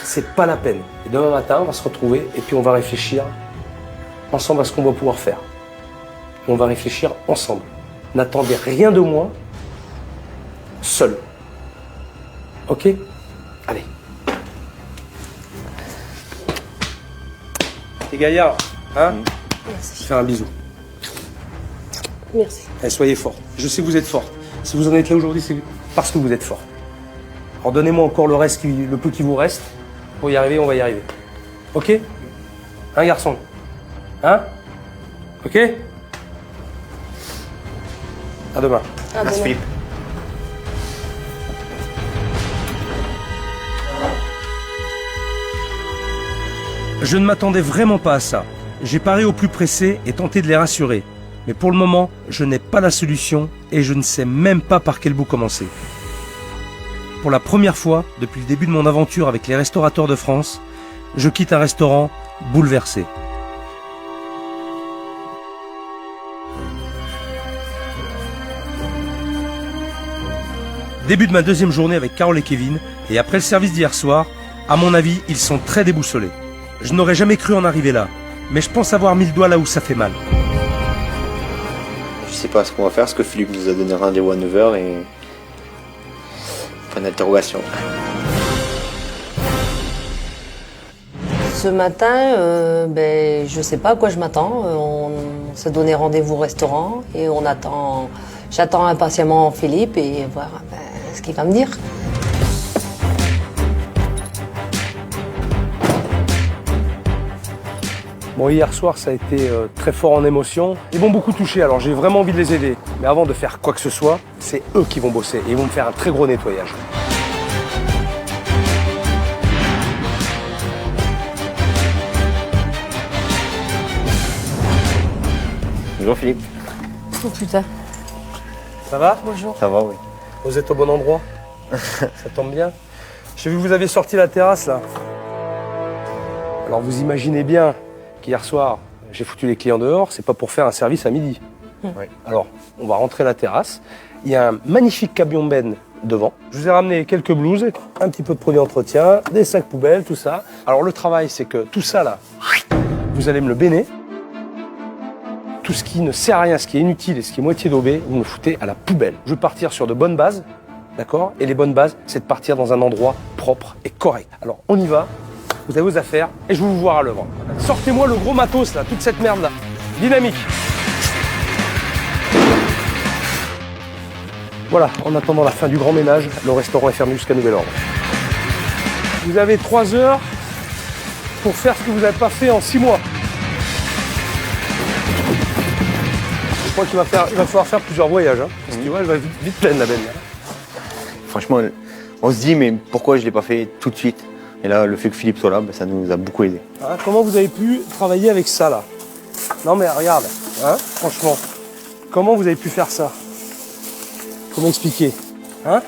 c'est pas la peine. Et demain matin, on va se retrouver et puis on va réfléchir ensemble à ce qu'on va pouvoir faire. Et on va réfléchir ensemble. N'attendez rien de moi, seul. Ok? Allez. T'es gaillard, hein? Merci. Faire un bisou. Merci. Allez, soyez forte. Je sais que vous êtes forte. Si vous en êtes là aujourd'hui, c'est parce que vous êtes forte. Alors donnez-moi encore le peu qui vous reste. Pour y arriver, on va y arriver. Ok? Hein, garçon? Hein? Ok? À demain. Merci Philippe. Je ne m'attendais vraiment pas à ça. J'ai paré au plus pressé et tenté de les rassurer. Mais pour le moment, je n'ai pas la solution et je ne sais même pas par quel bout commencer. Pour la première fois, depuis le début de mon aventure avec les restaurateurs de France, je quitte un restaurant bouleversé. Début de ma deuxième journée avec Carole et Kevin, et après le service d'hier soir, à mon avis, ils sont très déboussolés. Je n'aurais jamais cru en arriver là, mais je pense avoir mis le doigt là où ça fait mal. Je sais pas ce qu'on va faire, parce que Philippe nous a donné rendez-vous à 9h et... Point d'interrogation. Ce matin, je sais pas à quoi je m'attends. On s'est donné rendez-vous au restaurant et j'attends impatiemment Philippe et voir ce qu'il va me dire. Bon, hier soir, ça a été très fort en émotion. Ils m'ont beaucoup touché, alors j'ai vraiment envie de les aider. Mais avant de faire quoi que ce soit, c'est eux qui vont bosser et ils vont me faire un très gros nettoyage. Bonjour Philippe. Oh putain. Ça va? Bonjour. Ça va, oui. Vous êtes au bon endroit? Ça tombe bien. J'ai vu que vous avez sorti la terrasse, là. Alors vous imaginez bien qu'hier soir, j'ai foutu les clients dehors, c'est pas pour faire un service à midi. Oui. Alors, on va rentrer la terrasse. Il y a un magnifique camion Ben devant. Je vous ai ramené quelques blouses, un petit peu de produits d'entretien, des sacs poubelles, tout ça. Alors le travail, c'est que tout ça, là, vous allez me le béner. Tout ce qui ne sert à rien, ce qui est inutile et ce qui est moitié daubé, vous me le foutez à la poubelle. Je veux partir sur de bonnes bases, d'accord? Et les bonnes bases, c'est de partir dans un endroit propre et correct. Alors, on y va. Vous avez vos affaires et je vais vous voir à l'œuvre. Sortez-moi le gros matos, là, toute cette merde-là. Dynamique. Voilà, en attendant la fin du grand ménage, le restaurant est fermé jusqu'à nouvel ordre. Vous avez 3 heures pour faire ce que vous n'avez pas fait en 6 mois. Je crois qu'il va falloir faire plusieurs voyages, hein, parce que tu vois, elle va vite pleine, la benne. Franchement, on se dit, mais pourquoi je ne l'ai pas fait tout de suite? Et là, le fait que Philippe soit là, ça nous a beaucoup aidé. Hein, comment vous avez pu travailler avec ça, là? Non, mais regarde, hein, franchement, comment vous avez pu faire ça? Comment expliquer? Hein?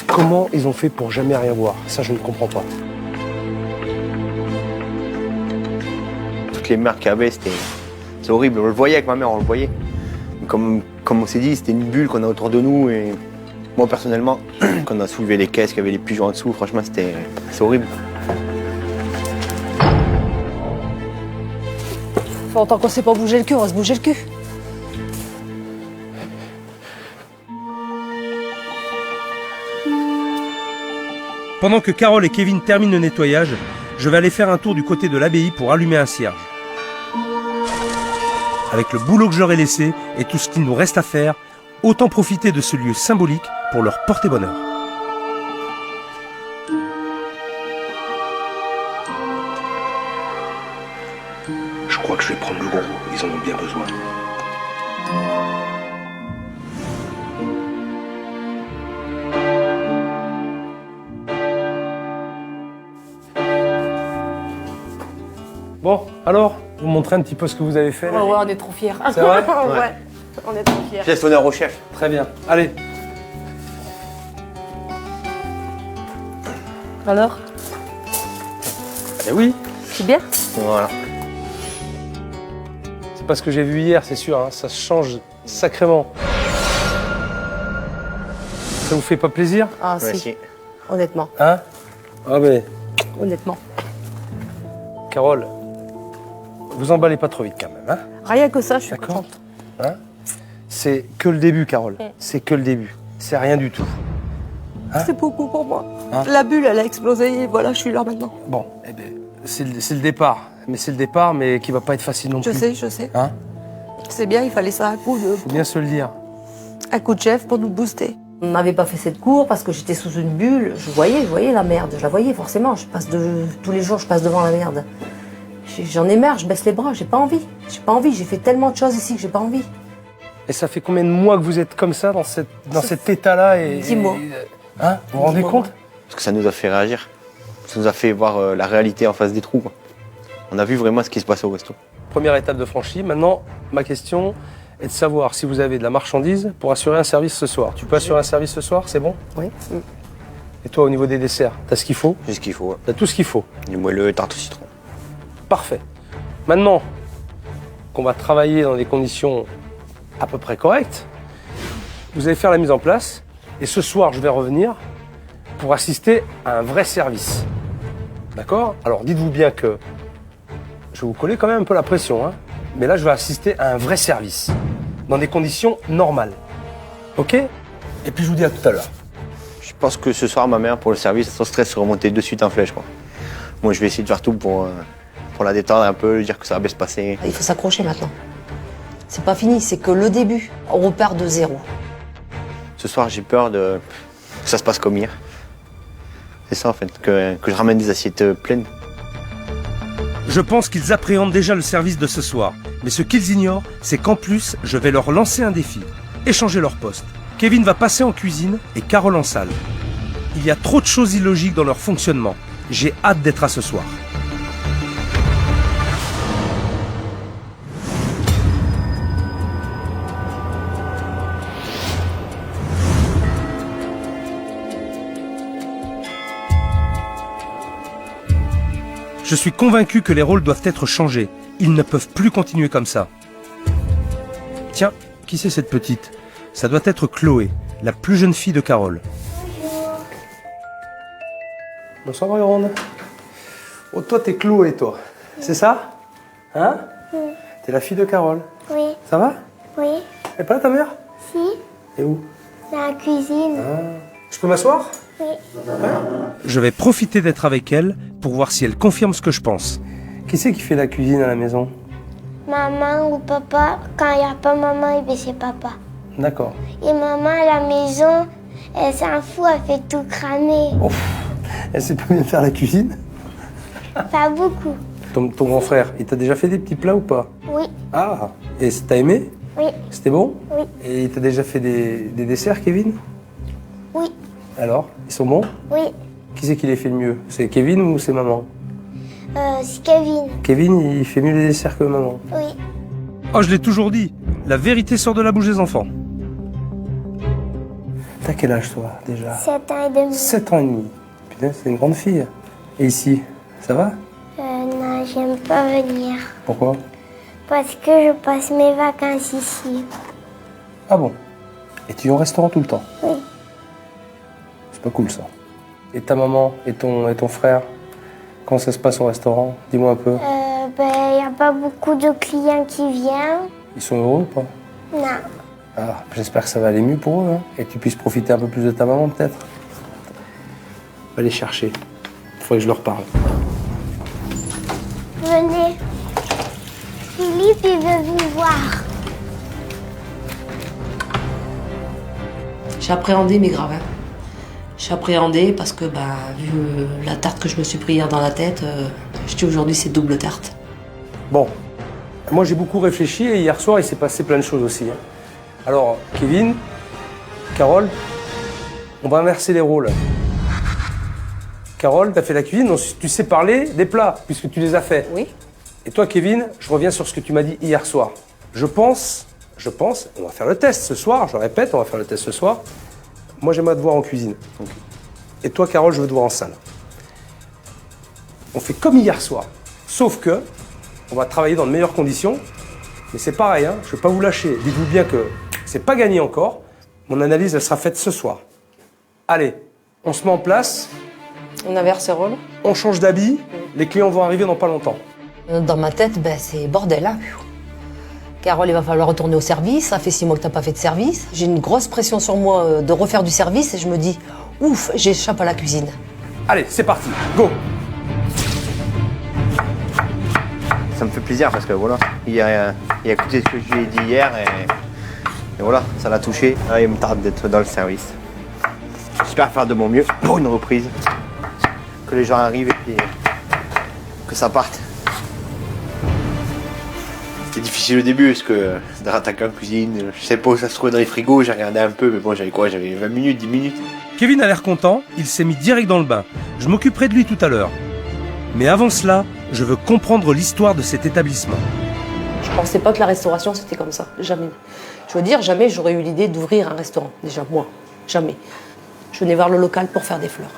Comment ils ont fait pour jamais rien voir? Ça, je ne comprends pas. Toutes les merdes qu'il y avait, c'est horrible. On le voyait avec ma mère, on le voyait. Comme on s'est dit, c'était une bulle qu'on a autour de nous. Et moi, personnellement, quand on a soulevé les caisses, qu'il y avait les pigeons en dessous, franchement, c'est horrible. Enfin, tant qu'on sait pas bouger le cul, on va se bouger le cul. Pendant que Carole et Kevin terminent le nettoyage, je vais aller faire un tour du côté de l'abbaye pour allumer un cierge. Avec le boulot que j'aurai laissé et tout ce qu'il nous reste à faire, autant profiter de ce lieu symbolique pour leur porter bonheur. Je crois que je vais prendre le gros, ils en ont bien besoin. Bon, alors, vous montrez un petit peu ce que vous avez fait là. Ouais, on est trop fiers. C'est vrai? Ouais, on est trop fiers. Pièce d'honneur au chef. Très bien. Allez, Alors, eh oui, c'est bien? Voilà. c'est pas ce que j'ai vu hier, c'est sûr, hein, ça change sacrément. Ça vous fait pas plaisir? Ah Ouais, si, si. honnêtement, Hein? Ah mais, honnêtement. Carole, vous emballez pas trop vite quand même, hein? Rien que ça, je suis D'accord. contente. C'est que le début, Carole. C'est que le début. C'est rien du tout. C'est beaucoup pour moi. Hein? La bulle, elle a explosé et voilà, je suis là maintenant. Bon, eh ben, c'est le départ. Mais c'est le départ, mais qui va pas être facile non Je plus. sais. Hein? C'est bien, il fallait ça, Faut bien se le dire. un coup de chef pour nous booster. On n'avait pas fait cette cour parce que j'étais sous une bulle. Je voyais la merde. Je la voyais forcément. Tous les jours, je passe devant la merde. J'en ai marre, je baisse les bras. J'ai pas envie. J'ai fait tellement de choses ici que j'ai pas envie. Et ça fait combien de mois que vous êtes comme ça, dans cet état-là 10 mois. Hein? Vous vous rendez 10 mois, compte? ouais. Parce que ça nous a fait réagir. Ça nous a fait voir la réalité en face des trous, quoi. On a vu vraiment ce qui se passait au resto. Première étape de franchie. Maintenant, ma question est de savoir si vous avez de la marchandise pour assurer un service ce soir. Tu peux assurer un service ce soir, c'est bon? Oui. Et toi, au niveau des desserts, t'as ce qu'il faut? C'est ce qu'il faut. Ouais. T'as tout ce qu'il faut. Du moelleux, tarte au citron. Parfait. Maintenant qu'on va travailler dans des conditions à peu près correctes, vous allez faire la mise en place. Et ce soir, je vais revenir pour assister à un vrai service. D'accord? Alors, dites-vous bien que je vais vous coller quand même un peu la pression, hein. Mais là, je vais assister à un vrai service, dans des conditions normales. Ok? Et puis, je vous dis à tout à l'heure. Je pense que ce soir, ma mère, pour le service, son stress se remonter de suite en flèche, quoi. Moi, je vais essayer de faire tout pour la détendre un peu, lui dire que ça va bien se passer. Il faut s'accrocher maintenant. C'est pas fini, c'est que le début. On repart de zéro. Ce soir, j'ai peur que ça se passe comme hier. C'est ça, en fait, que je ramène des assiettes pleines. Je pense qu'ils appréhendent déjà le service de ce soir. Mais ce qu'ils ignorent, c'est qu'en plus, je vais leur lancer un défi. Échanger leur poste. Kevin va passer en cuisine et Carole en salle. Il y a trop de choses illogiques dans leur fonctionnement. J'ai hâte d'être à ce soir. Je suis convaincu que les rôles doivent être changés. Ils ne peuvent plus continuer comme ça. Tiens, qui c'est cette petite? Ça doit être Chloé, la plus jeune fille de Carole. Bonsoir, Marie-Ronde. Oh, toi, t'es Chloé, toi. C'est ça? Hein? T'es la fille de Carole. Oui, Ça va? oui, Elle est pas là, ta mère? si, Et où? dans la cuisine. Je peux m'asseoir? Oui. Je vais profiter d'être avec elle pour voir si elle confirme ce que je pense. Qui c'est qui fait la cuisine à la maison? Maman ou papa, quand il n'y a pas maman, eh bien, c'est papa. D'accord. Et maman à la maison, elle s'en fout, elle fait tout cramer. Elle sait pas bien faire la cuisine? Pas beaucoup. Ton grand frère, il t'a déjà fait des petits plats ou pas? Oui, Ah, et t'as aimé? oui, C'était bon? oui, Et il t'a déjà fait des desserts, Kevin? oui, Alors, ils sont bons? oui. Qui c'est qui les fait le mieux? C'est Kevin ou c'est maman? C'est Kevin. Kevin, il fait mieux les desserts que maman. Oui. Oh, je l'ai toujours dit, la vérité sort de la bouche des enfants. T'as quel âge, toi, déjà? 7 ans et demi. 7 ans et demi. Putain, c'est une grande fille. Et ici, ça va? Non, j'aime pas venir. Pourquoi? Parce que je passe mes vacances ici. Ah bon? Et tu es au restaurant tout le temps? Oui. C'est pas cool, ça. Et ta maman et ton frère, comment ça se passe au restaurant? Dis-moi un peu. Il n'y a pas beaucoup de clients qui viennent. Ils sont heureux ou pas? Non. Ah, j'espère que ça va aller mieux pour eux, hein, et que tu puisses profiter un peu plus de ta maman, peut-être. Va les chercher. Il faudrait que je leur parle. Venez. Philippe, il veut vous voir. J'ai appréhendé, mais grave. Hein. J'ai appréhendé parce que, vu la tarte que je me suis pris hier dans la tête, je dis aujourd'hui c'est double tarte. Bon, moi j'ai beaucoup réfléchi et hier soir il s'est passé plein de choses aussi. Hein. Alors, Kevin, Carole, on va inverser les rôles. Carole, t'as fait la cuisine, donc tu sais parler des plats, puisque tu les as faits. Oui. Et toi, Kevin, je reviens sur ce que tu m'as dit hier soir. Je pense, on va faire le test ce soir, je répète, on va faire le test ce soir. Moi, j'aimerais te voir en cuisine. Et toi, Carole, je veux te voir en salle. On fait comme hier soir, sauf que on va travailler dans de meilleures conditions. Mais c'est pareil, hein, je ne vais pas vous lâcher. Dites-vous bien que c'est pas gagné encore. Mon analyse, elle sera faite ce soir. Allez, on se met en place. On inverse les rôles. On change d'habit. Les clients vont arriver dans pas longtemps. Dans ma tête, c'est bordel. Hein. Carole, il va falloir retourner au service. Ça fait 6 mois que tu n'as pas fait de service. J'ai une grosse pression sur moi de refaire du service et je me dis, ouf, j'échappe à la cuisine. Allez, c'est parti, go! Ça me fait plaisir parce que voilà, il a écouté ce que je lui ai dit hier et voilà, ça l'a touché. Là, il me tarde d'être dans le service. J'espère faire de mon mieux pour une reprise. Que les gens arrivent et puis que ça parte. C'était difficile au début parce que de rattaquer en cuisine, je sais pas où ça se trouvait dans les frigos, j'ai regardé un peu, mais bon, j'avais quoi? J'avais 20 minutes, 10 minutes. Kevin a l'air content, il s'est mis direct dans le bain. Je m'occuperai de lui tout à l'heure. Mais avant cela, je veux comprendre l'histoire de cet établissement. Je pensais pas que la restauration c'était comme ça, jamais. Je veux dire, jamais j'aurais eu l'idée d'ouvrir un restaurant, déjà moi, jamais. Je venais voir le local pour faire des fleurs.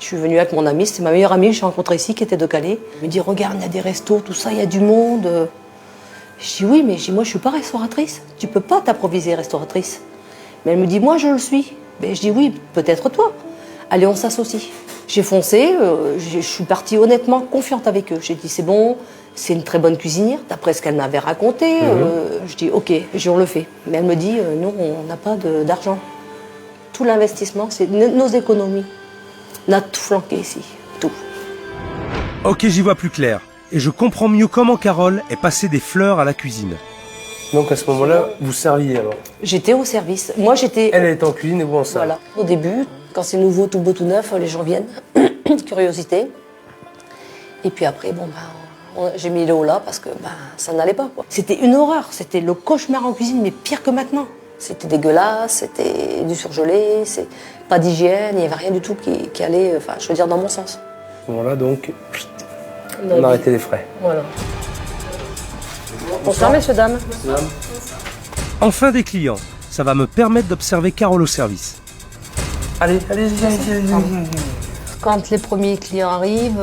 Je suis venue avec mon amie, c'était ma meilleure amie que j'ai rencontrée ici, qui était de Calais. Elle me dit, regarde, il y a des restos, tout ça, il y a du monde. Je dis oui, mais moi je suis pas restauratrice, tu peux pas t'improviser restauratrice. Mais elle me dit, moi je le suis. Mais je dis oui, peut-être toi. Allez, on s'associe. J'ai foncé, je suis partie honnêtement confiante avec eux. J'ai dit c'est bon, c'est une très bonne cuisinière, d'après ce qu'elle m'avait raconté. Je dis ok, on le fait. Mais elle me dit non, on n'a pas d'argent. Tout l'investissement, c'est nos économies. On a tout flanqué ici, tout. Ok, j'y vois plus clair. Et je comprends mieux comment Carole est passée des fleurs à la cuisine. Donc à ce moment-là, vous serviez alors? J'étais au service. Moi j'étais... Elle était en cuisine et vous en salle. Voilà. Au début, quand c'est nouveau, tout beau, tout neuf, les gens viennent. Curiosité. Et puis après, j'ai mis le haut là parce que ça n'allait pas. C'était une horreur. C'était le cauchemar en cuisine, mais pire que maintenant. C'était dégueulasse, c'était du surgelé, pas d'hygiène, il n'y avait rien du tout qui allait, je veux dire, dans mon sens. À ce moment-là, donc, on a arrêté les frais. Voilà. Bonsoir, messieurs, dames. Enfin des clients. Ça va me permettre d'observer Carole au service. Allez. Quand les premiers clients arrivent,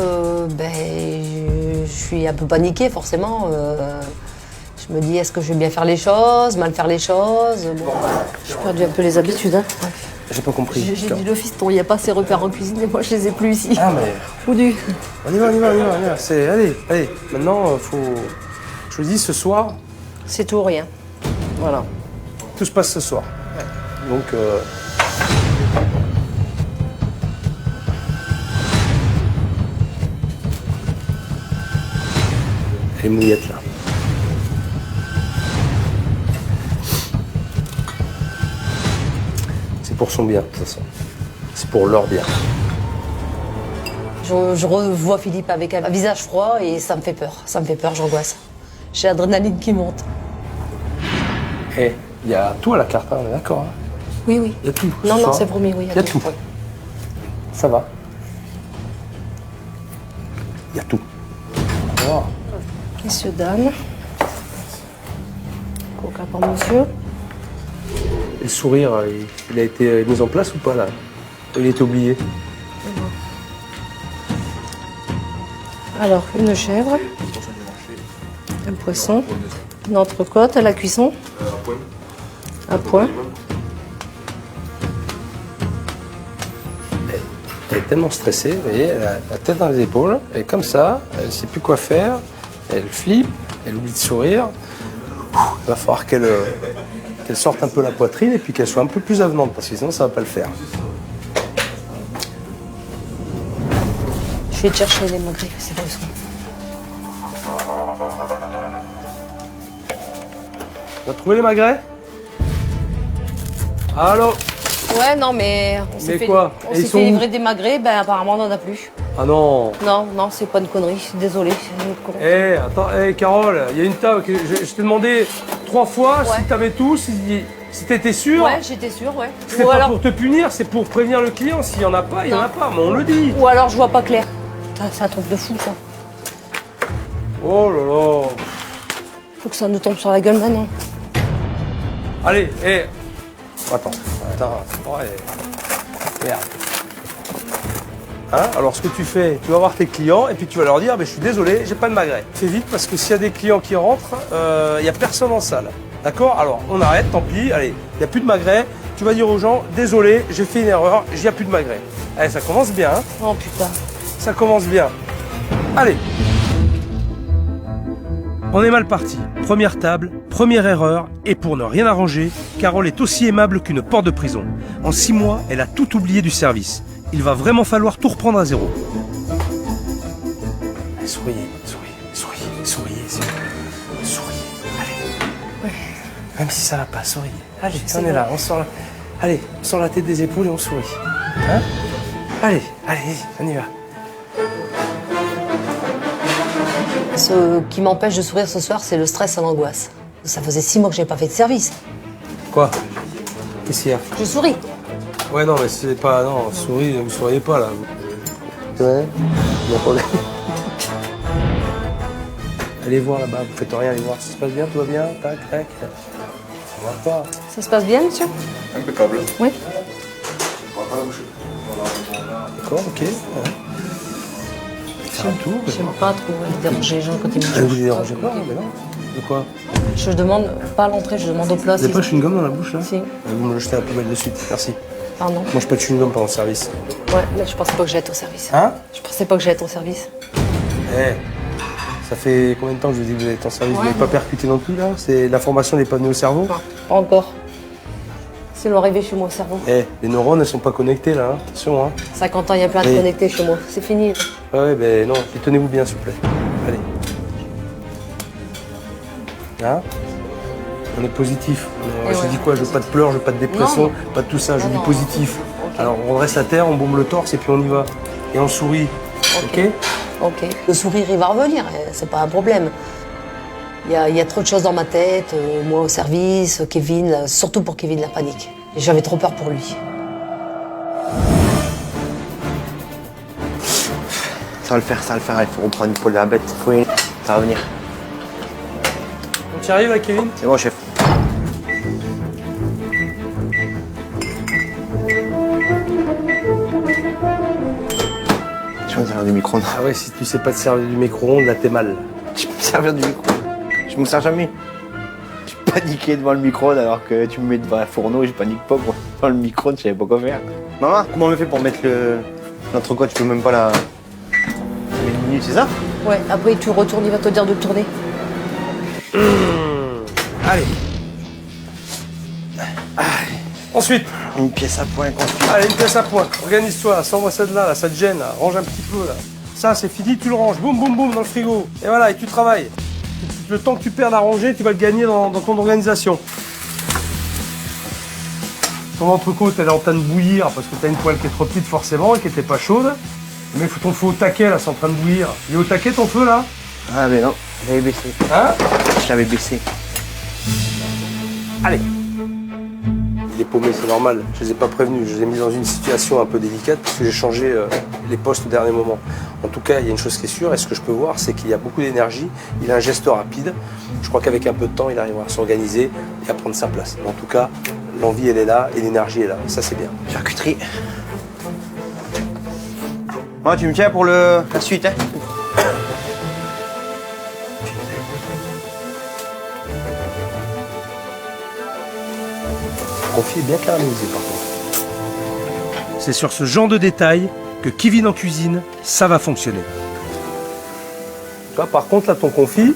je suis un peu paniquée, forcément. Je me dis, est-ce que je vais bien faire les choses, mal faire les choses? J'ai perdu un peu les habitudes. Hein. Bref. J'ai pas compris. J'ai dit, le fiston, il n'y a pas ces repères en cuisine et moi, je les ai plus ici. Ah, mais... Foudu. On y va. Allez. Maintenant, faut... Je vous dis, ce soir... C'est tout ou rien. Voilà. Tout se passe ce soir. Ouais. Donc... Les mouillettes, là. C'est pour son bien, de toute façon. C'est pour leur bien. Je revois Philippe avec un visage froid et ça me fait peur. Ça me fait peur, j'angoisse. J'ai l'adrénaline qui monte. Il y a tout à la carte, hein, on est d'accord. Hein. Oui. Il y a tout. Non, c'est promis, oui. Il y a tout. Oui. Ça va. Il y a tout. Wow. Messieurs, dames. Coca pour monsieur. Et le sourire, il a été mis en place ou pas là? Il a été oublié? Alors, une chèvre, un poisson, une entrecôte à la cuisson, à point. Elle est tellement stressée, vous voyez, elle a la tête dans les épaules, elle est comme ça, elle ne sait plus quoi faire, elle flippe, elle oublie de sourire. Il va falloir qu'elle sorte un peu la poitrine et puis qu'elle soit un peu plus avenante, parce que sinon ça ne va pas le faire. vais te chercher les magrets, c'est pas où ils sont. Tu as trouvé les magrets? Allô? Ouais, non, mais on Mais quoi? on Et s'est ils sont fait où? livrer des magrets, ben apparemment on n'en a plus. Ah non. Non, non, c'est pas une connerie, je suis désolée. c'est une con- Attends, Carole, il y a une table que je t'ai demandé 3 fois Ouais. si t'avais tout, si t'étais sûr. Ouais, j'étais sûre, ouais. C'est pas pour te punir, c'est pour prévenir le client. S'il y en a pas, il y en a pas, mais on le dit. Ou alors je vois pas clair. Putain, c'est un truc de fou ça. Oh là là. Faut que ça nous tombe sur la gueule maintenant. Allez, Attends, ouais. Merde. Hein? Alors ce que tu fais, tu vas voir tes clients et puis tu vas leur dire, je suis désolé, j'ai pas de magret. Fais vite parce que s'il y a des clients qui rentrent, il n'y a personne en salle. D'accord? Alors on arrête, tant pis, allez, il n'y a plus de magret. Tu vas dire aux gens, désolé, j'ai fait une erreur, il n'y a plus de magret. Allez, ça commence bien, hein? Oh putain. Ça commence bien. Allez. On est mal parti. Première table, première erreur, et pour ne rien arranger, Carole est aussi aimable qu'une porte de prison. En 6 mois, elle a tout oublié du service. Il va vraiment falloir tout reprendre à zéro. Allez, souriez. Allez. Même si ça va pas, souriez. Allez, on est là, on sort Allez, on sort la tête des épaules et on sourit. Hein? Allez, on y va. Ce qui m'empêche de sourire ce soir, c'est le stress et l'angoisse. Ça faisait 6 mois que j'ai pas fait de service. Quoi? Qu'est-ce qu'il y a? Je souris. Ouais, non, mais c'est pas... Non, vous souriez pas, là. Ouais, allez voir là-bas, vous faites rien, allez voir. Ça se passe bien, tout va bien? Tac. On va pas. Ça se passe bien, monsieur? Impeccable. Oui. D'accord, ok. Ouais. Faire un tour. J'aime pas trop déranger les gens quand ils me Vous les dérangez pas, mais non. De quoi? Je demande pas à l'entrée, je demande au plat. Vous n'avez pas de chewing-gum dans la bouche, là? Si. Vous me le jetez à la poubelle de suite, merci. Pardon. Je mange pas de chewing-gum pendant le service. Ouais, mais je pensais pas que j'allais être au service. Hein? Je pensais pas que j'allais être au service. Ça fait combien de temps que je vous dis que vous êtes en service? Ouais, Vous n'avez pas percuté non plus, là? L'information n'est pas venue au cerveau? Non, pas encore. C'est l'arrivée chez moi au cerveau. Les neurones, elles sont pas connectées, là, hein. Attention, hein. 50 ans, il y a plein de connectés chez moi. C'est fini. Ouais, ben non, puis tenez-vous bien, s'il vous plaît. Allez. Hein? On est positif. Je dis quoi? Je veux pas de pleurs, je veux pas de dépression, Non. pas de tout ça, je dis non. positif. Ok. Alors on redresse la terre, on bombe le torse et puis on y va. Et on sourit. Ok? Ok. Le sourire, il va revenir, c'est pas un problème. Il y a trop de choses dans ma tête, moi au service, Kevin, surtout pour Kevin, la panique. Et j'avais trop peur pour lui. Ça va le faire, il faut reprendre une poule de la bête. Ça va venir. On t'y arrive là, Kevin? C'est bon, chef. Je vais me servir du micro-ondes. Ah ouais, si tu sais pas te servir du micro-ondes, là t'es mal. Je vais me servir du micro-ondes. Je me sers jamais. Je paniquais devant le micro-ondes alors que tu me mets devant un fourneau et je panique pas. Quoi. Devant le micro-ondes, je savais pas quoi faire. Maman, comment on le fait pour mettre l'entrecôte? Tu peux même pas la... Une minute, c'est ça? Ouais, après tu retournes, il va te dire de tourner. Allez. Ensuite, Une pièce à point construite. allez, une pièce à point. Organise-toi, sors-moi ça de là, ça te gêne, là. Range un petit peu, là. Ça, c'est fini, tu le ranges. Boum, boum, boum, dans le frigo. Et voilà, et tu travailles. Le temps que tu perds à ranger, tu vas le gagner dans ton organisation. Ton entrecôte, elle est en train de bouillir parce que t'as une poêle qui est trop petite, forcément, et qui était pas chaude. Mais ton feu au taquet, là, c'est en train de bouillir. Il est au taquet, ton feu, là? Ah, mais non, je l'avais baissé. Hein? Je l'avais baissé. Allez. Il est paumé, c'est normal. Je les ai pas prévenus. Je les ai mis dans une situation un peu délicate parce que j'ai changé les postes au dernier moment. En tout cas, il y a une chose qui est sûre, et ce que je peux voir, c'est qu'il y a beaucoup d'énergie. Il a un geste rapide. Je crois qu'avec un peu de temps, il arrivera à s'organiser et à prendre sa place. Mais en tout cas, l'envie, elle est là et l'énergie est là. Et ça, c'est bien. Charcuterie. Moi, tu me tiens pour la suite, hein? Le confit est bien caramélisé, par contre. C'est sur ce genre de détails que Kevin en cuisine, ça va fonctionner. Toi, par contre, là, ton confit,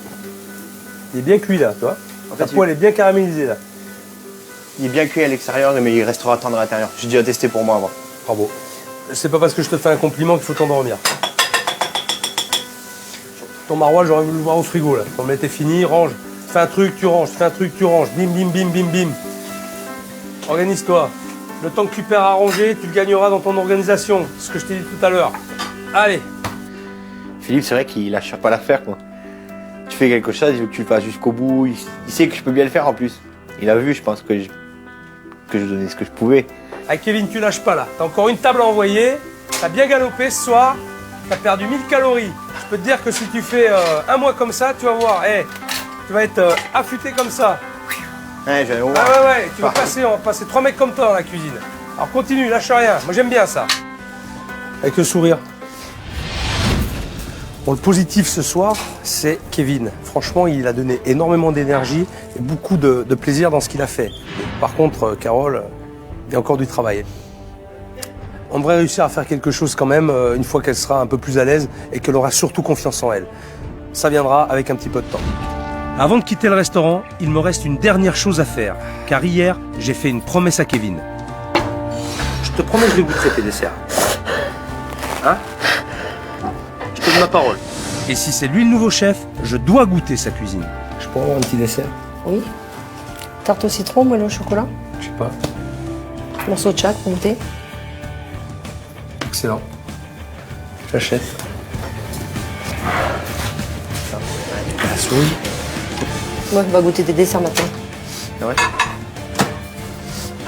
il est bien cuit, là, tu vois. Ta poêle est bien caramélisée, là. Il est bien cuit à l'extérieur, mais il restera tendre à l'intérieur. J'ai déjà testé pour moi avant. Bravo. C'est pas parce que je te fais un compliment qu'il faut t'endormir. Ton maroilles, j'aurais voulu le voir au frigo là. On était fini, range. Fais un truc, tu ranges, fais un truc, tu ranges. Bim, bim, bim, bim, bim. Organise-toi. Le temps que tu perds à ranger, tu le gagneras dans ton organisation. C'est ce que je t'ai dit tout à l'heure. Allez. Philippe, c'est vrai qu'il lâche pas l'affaire, quoi. Tu fais quelque chose, il veut que tu le fasses jusqu'au bout. Il sait que je peux bien le faire en plus. Il a vu, je pense, que je donnais ce que je pouvais. Allez Kevin, tu lâches pas là. T'as encore une table à envoyer. T'as bien galopé ce soir. T'as perdu 1000 calories. Je peux te dire que si tu fais un mois comme ça, tu vas voir. Tu vas être affûté comme ça. Ouais, je vais voir. Ah ouais, tu vas passer, on va passer 3 mecs comme toi dans la cuisine. Alors continue, lâche rien. Moi j'aime bien ça. Avec le sourire. Bon, le positif ce soir, c'est Kevin. Franchement, il a donné énormément d'énergie et beaucoup de plaisir dans ce qu'il a fait. Par contre, Carole, il y a encore du travail. On devrait réussir à faire quelque chose quand même une fois qu'elle sera un peu plus à l'aise et qu'elle aura surtout confiance en elle. Ça viendra avec un petit peu de temps. Avant de quitter le restaurant, il me reste une dernière chose à faire. Car hier, j'ai fait une promesse à Kevin. Je te promets que je vais goûter tes desserts. Hein? Je te donne ma parole. Et si c'est lui le nouveau chef, je dois goûter sa cuisine. Je pourrais avoir un petit dessert? Oui. Tarte au citron, moelleux au chocolat. Je sais pas. Morceau de chaque pour goûter. Excellent. J'achète. La souris. Moi, je vais goûter tes desserts maintenant. Ah ouais.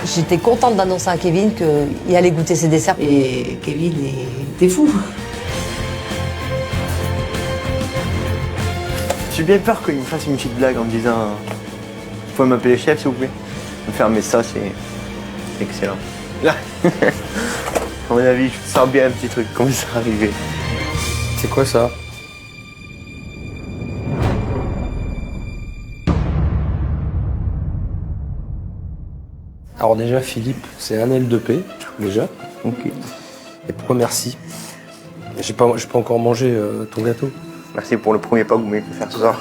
J'étais contente d'annoncer à Kevin qu'il allait goûter ses desserts. Et Kevin, t'es fou. J'ai bien peur qu'il me fasse une petite blague en me disant vous pouvez m'appeler chef s'il vous plaît. Me faire mais ça c'est excellent. Là, à mon avis, je sens bien un petit truc comme ça arriver. C'est quoi ça? Alors déjà, Philippe, c'est un L2P, déjà. Ok. Et pourquoi merci? J'ai pas encore mangé ton gâteau. Merci pour le premier pas que vous m'avez fait faire ce soir.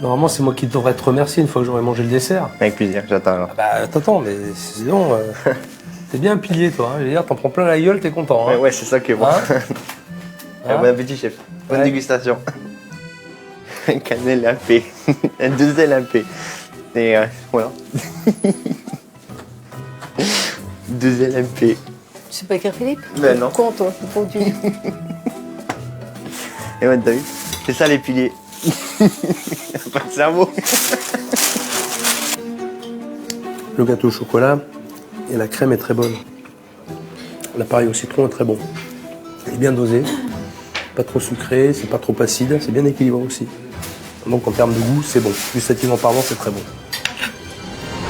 Normalement, c'est moi qui devrais te remercier une fois que j'aurai mangé le dessert. Avec plaisir, j'attends alors. Ah bah, t'attends, mais sinon, t'es bien pilier, toi. Hein. Je veux dire, t'en prends plein la gueule, t'es content. Hein. Ouais, c'est ça qui est bon. Hein? Bon appétit, chef. Bonne dégustation. Un cannelle LP. Un 2 LP. Et voilà. 2 LMP. Tu sais pas écrire Philippe? Ben non. Con, toi, c'est trop dur. Et ouais, t'as vu? C'est ça les piliers. Pas de cerveau. Le gâteau au chocolat et la crème est très bonne. L'appareil au citron est très bon. Il est bien dosé, pas trop sucré, c'est pas trop acide, c'est bien équilibré aussi. Donc en termes de goût, c'est bon. Gustativement parlant, c'est très bon.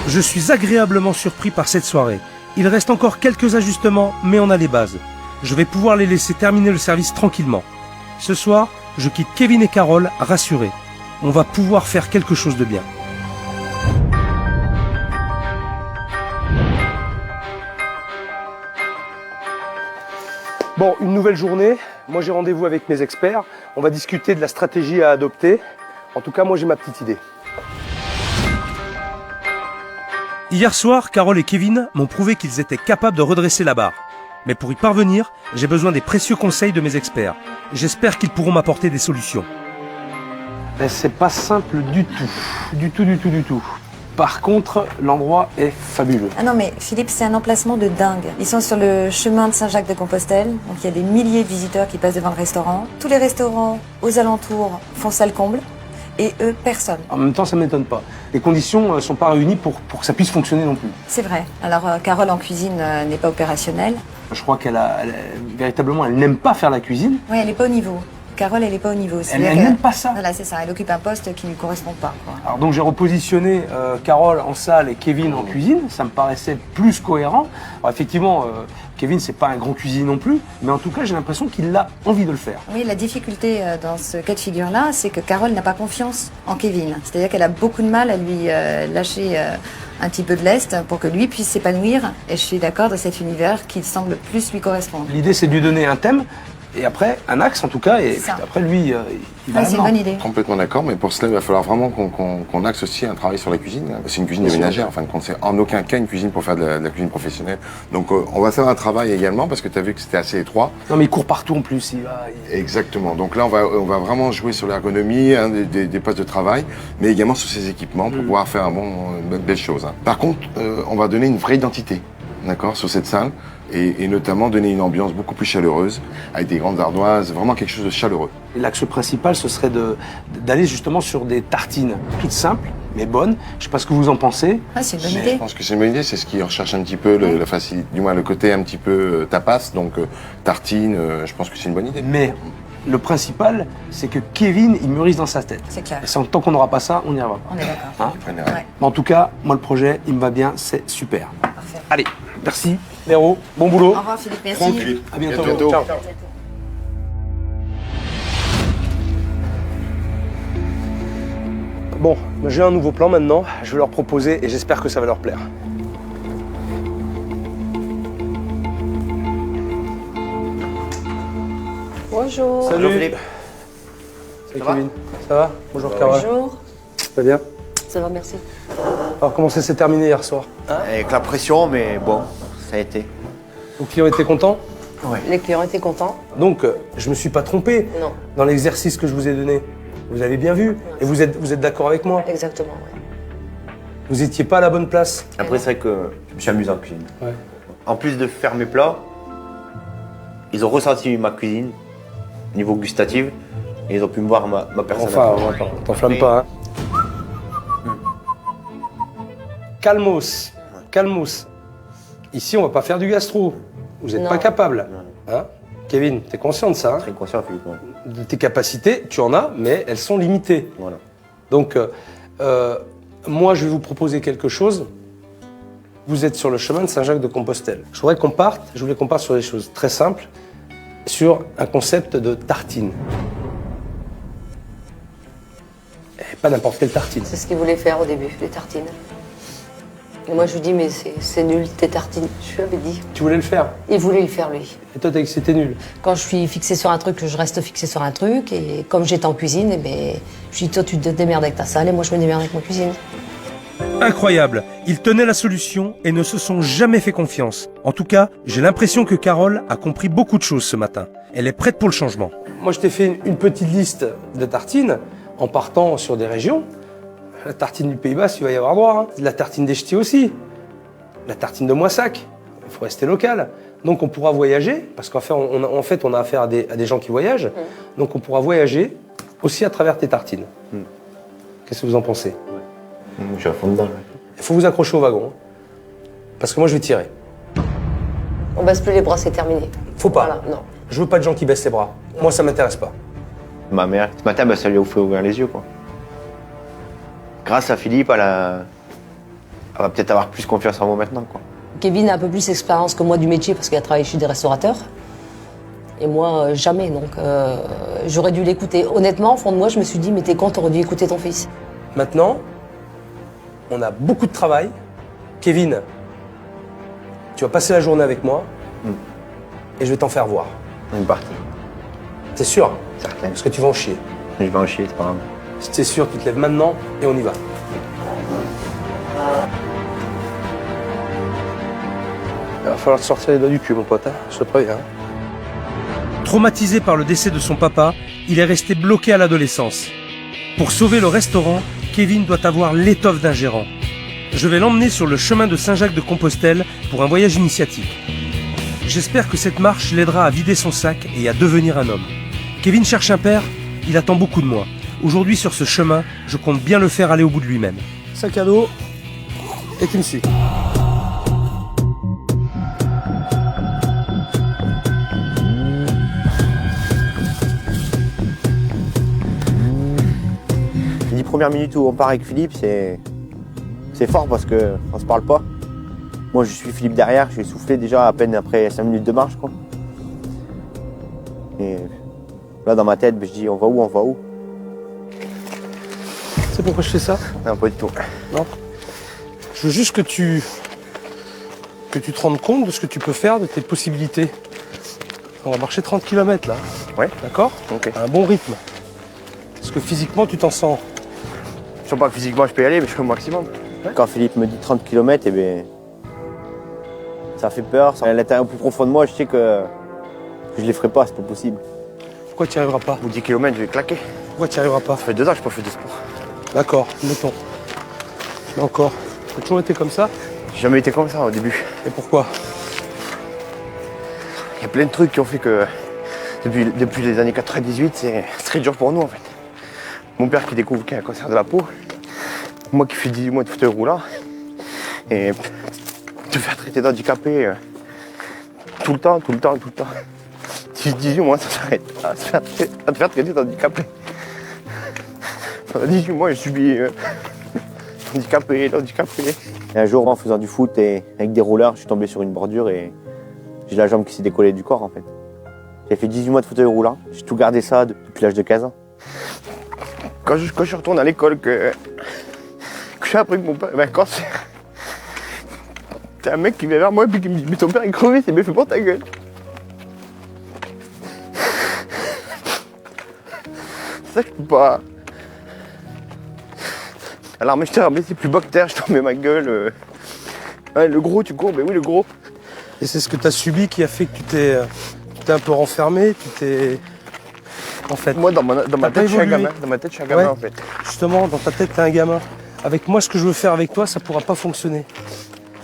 Je suis agréablement surpris par cette soirée. Il reste encore quelques ajustements, mais on a les bases. Je vais pouvoir les laisser terminer le service tranquillement. Ce soir, je quitte Kevin et Carole rassurés. On va pouvoir faire quelque chose de bien. Bon, une nouvelle journée. Moi, j'ai rendez-vous avec mes experts. On va discuter de la stratégie à adopter. En tout cas, moi, j'ai ma petite idée. Hier soir, Carole et Kevin m'ont prouvé qu'ils étaient capables de redresser la barre. Mais pour y parvenir, j'ai besoin des précieux conseils de mes experts. J'espère qu'ils pourront m'apporter des solutions. C'est pas simple du tout. Du tout. Par contre, l'endroit est fabuleux. Ah non mais Philippe, c'est un emplacement de dingue. Ils sont sur le chemin de Saint-Jacques-de-Compostelle, donc il y a des milliers de visiteurs qui passent devant le restaurant. Tous les restaurants aux alentours font salle comble. Et eux, personne. En même temps, ça ne m'étonne pas. Les conditions ne sont pas réunies pour que ça puisse fonctionner non plus. C'est vrai. Alors, Carole en cuisine n'est pas opérationnelle. Je crois véritablement, elle n'aime pas faire la cuisine. Oui, elle n'est pas au niveau. Carole, elle n'est pas au niveau. Elle n'aime pas ça. Voilà, c'est ça. Elle occupe un poste qui ne lui correspond pas, quoi. Alors donc j'ai repositionné Carole en salle et Kevin en cuisine. Ça me paraissait plus cohérent. Alors effectivement, Kevin, c'est pas un grand cuisinier non plus, mais en tout cas, j'ai l'impression qu'il a envie de le faire. Oui, la difficulté dans ce cas de figure-là, c'est que Carole n'a pas confiance en Kevin. C'est-à-dire qu'elle a beaucoup de mal à lui lâcher un petit peu de lest pour que lui puisse s'épanouir. Et je suis d'accord de cet univers qui semble plus lui correspondre. L'idée, c'est de lui donner un thème Et après, un axe en tout cas, et Ça. après lui, il va Ouais, c'est une là-dedans. bonne idée. Complètement d'accord, mais pour cela, il va falloir vraiment qu'on axe aussi un travail sur la cuisine. C'est une cuisine de ménagère, en fin de compte. C'est en aucun cas une cuisine pour faire de la cuisine professionnelle. Donc, on va faire un travail également, parce que tu as vu que c'était assez étroit. Non mais il court partout en plus, Exactement. Donc là, on va vraiment jouer sur l'ergonomie des postes de travail, mais également sur ses équipements pour pouvoir faire une belle chose. Par contre, on va donner une vraie identité, d'accord, sur cette salle. Et notamment donner une ambiance beaucoup plus chaleureuse, avec des grandes ardoises, vraiment quelque chose de chaleureux. Et l'axe principal, ce serait d'aller justement sur des tartines toutes simples, mais bonnes. Je sais pas ce que vous en pensez. Ah, c'est une bonne Je idée. pense que c'est une bonne idée, c'est ce qui recherche un petit peu la facilité, du moins le côté un petit peu tapas, donc tartine, je pense que c'est une bonne idée. Mais le principal, c'est que Kevin, il mûrisse dans sa tête. C'est clair. Et tant qu'on n'aura pas ça, on n'y arrivera pas. On est d'accord. Hein Ouais. Mais en tout cas, moi, le projet, il me va bien, c'est super. Parfait. Allez, merci, Léro, bon boulot. Au revoir Philippe, merci. Tranquille. À bientôt. À bientôt. Ciao. Bon, j'ai un nouveau plan maintenant, je vais leur proposer et j'espère que ça va leur plaire. Bonjour. Salut. Bonjour Philippe. Salut Ça va Kevin. Ça va? Bonjour Carole. Bonjour. Ça va bien? Ça va, merci. Alors comment ça s'est terminé hier soir? Avec la pression, mais bon, ça a été. Vos clients étaient contents? Les clients étaient contents. Donc, je me suis pas trompé Non. dans l'exercice que je vous ai donné. Vous avez bien vu. Et vous êtes d'accord avec moi? Exactement, oui. Vous étiez pas à la bonne place. Après, c'est vrai que je me suis amusé en cuisine. Ouais. En plus de faire mes plats, ils ont ressenti ma cuisine, niveau gustatif, et ils ont pu me voir ma personne. Enfin, t'enflamme pas, hein. Calmos. Calmos. Ici, on va pas faire du gastro. Vous n'êtes Non. pas capable. Hein? Kevin, t'es conscient de ça, hein? Très conscient, Philippe. Ouais. De tes capacités, tu en as, mais elles sont limitées. Voilà. Donc, moi, je vais vous proposer quelque chose. Vous êtes sur le chemin de Saint-Jacques-de-Compostelle. Je voulais qu'on parte sur des choses très simples, sur un concept de tartine. Et pas n'importe quelle tartine. C'est ce qu'il voulait faire au début, les tartines. Et moi, je lui dis, mais c'est nul, tes tartines. Je lui avais dit. Tu voulais le faire. Il voulait le faire, lui. Et toi, t'as dit que c'était nul. Quand je suis fixée sur un truc, je reste fixée sur un truc. Et comme j'étais en cuisine, eh ben, je lui dis, toi, tu te démerdes avec ta salle et moi, je me démerde avec ma cuisine. Incroyable, ils tenaient la solution et ne se sont jamais fait confiance. En tout cas, j'ai l'impression que Carole a compris beaucoup de choses ce matin. Elle est prête pour le changement. Moi, je t'ai fait une petite liste de tartines en partant sur des régions. La tartine du Pays Basque, il va y avoir droit. Hein. La tartine des Ch'tis aussi. La tartine de Moissac. Il faut rester local. Donc, on pourra voyager, parce qu'en fait, on a affaire à des gens qui voyagent. Donc, on pourra voyager aussi à travers tes tartines. Qu'est-ce que vous en pensez? Je suis à fond dedans. Il faut vous accrocher au wagon. Hein. Parce que moi, je vais tirer. On baisse plus les bras, c'est terminé. Faut pas. Voilà, non. Je veux pas de gens qui baissent les bras. Moi, ça m'intéresse pas. Ma mère, ce matin, ça lui a fait ouvrir les yeux, quoi. Grâce à Philippe, elle va peut-être avoir plus confiance en moi maintenant, quoi. Kevin a un peu plus d'expérience que moi du métier parce qu'il a travaillé chez des restaurateurs. Et moi, jamais. Donc, j'aurais dû l'écouter. Honnêtement, au fond de moi, je me suis dit, mais t'es con, t'aurais dû écouter ton fils. Maintenant, on a beaucoup de travail. Kevin, tu vas passer la journée avec moi et je vais t'en faire voir. On est parti. T'es sûr? Certain. Parce que tu vas en chier. Je vais en chier, c'est pas grave. Si t'es sûr, tu te lèves maintenant et on y va. Il va falloir te sortir les doigts du cul, mon pote, hein, je te préviens. Traumatisé par le décès de son papa, il est resté bloqué à l'adolescence. Pour sauver le restaurant, Kevin doit avoir l'étoffe d'un gérant. Je vais l'emmener sur le chemin de Saint-Jacques-de-Compostelle pour un voyage initiatique. J'espère que cette marche l'aidera à vider son sac et à devenir un homme. Kevin cherche un père, il attend beaucoup de moi. Aujourd'hui, sur ce chemin, je compte bien le faire aller au bout de lui-même. Sac à dos et tu me suis. Les 10 premières minutes où on part avec Philippe, c'est fort parce qu'on se parle pas. Moi, je suis Philippe derrière, je suis essoufflé déjà à peine après 5 minutes de marche, quoi. Et là, dans ma tête, je dis, on va où, on va où? Tu sais pourquoi je fais ça? Non, pas du tout. Non. Je veux juste que tu te rendes compte de ce que tu peux faire, de tes possibilités. On va marcher 30 km là. Ouais. D'accord? Ok. À un bon rythme. Parce que physiquement, tu t'en sens. Je sens pas que physiquement je peux y aller, mais je fais au maximum. Ouais. Quand Philippe me dit 30 km, eh ben, ça fait peur. À l'intérieur plus profond de moi, je sais que je les ferai pas, c'est pas possible. Pourquoi tu n'y arriveras pas? Au bout de 10 km, je vais claquer. Pourquoi tu n'y arriveras pas? Ça fait 2 ans que je n'ai pas fait de sport. D'accord, mettons. Mais encore. Tu as toujours été comme ça? J'ai jamais été comme ça au début. Et pourquoi? Il y a plein de trucs qui ont fait que depuis les années 98, c'est très dur pour nous en fait. Mon père qui découvre qu'il a un cancer de la peau, moi qui fais 18 mois de fauteuil roulant, et te faire traiter d'handicapé tout le temps. 18 mois, ça s'arrête à te faire traiter d'handicapé. Pendant 18 mois, j'ai subi handicapé. Et un jour, en faisant du foot et avec des rollers, je suis tombé sur une bordure et j'ai la jambe qui s'est décollée du corps en fait. J'ai fait 18 mois de fauteuil roulant, j'ai tout gardé ça depuis l'âge de 15 ans. Quand je retourne à l'école, que j'ai appris que mon père avait un cancer, t'as un mec qui vient vers moi et qui me dit mais ton père est crevé, c'est bien fait pour ta gueule. C'est ça que je peux pas. Alors mais je t'ai ramené, c'est plus bactère, je t'en mets ma gueule. Ouais, le gros, tu cours, mais oui le gros. Et c'est ce que tu as subi qui a fait que tu t'es un peu renfermé, tu t'es... En fait, moi dans ma tête, je suis un gamin. Dans ma tête, je suis un gamin en fait. Justement, dans ta tête, t'es un gamin. Avec moi, ce que je veux faire avec toi, ça pourra pas fonctionner.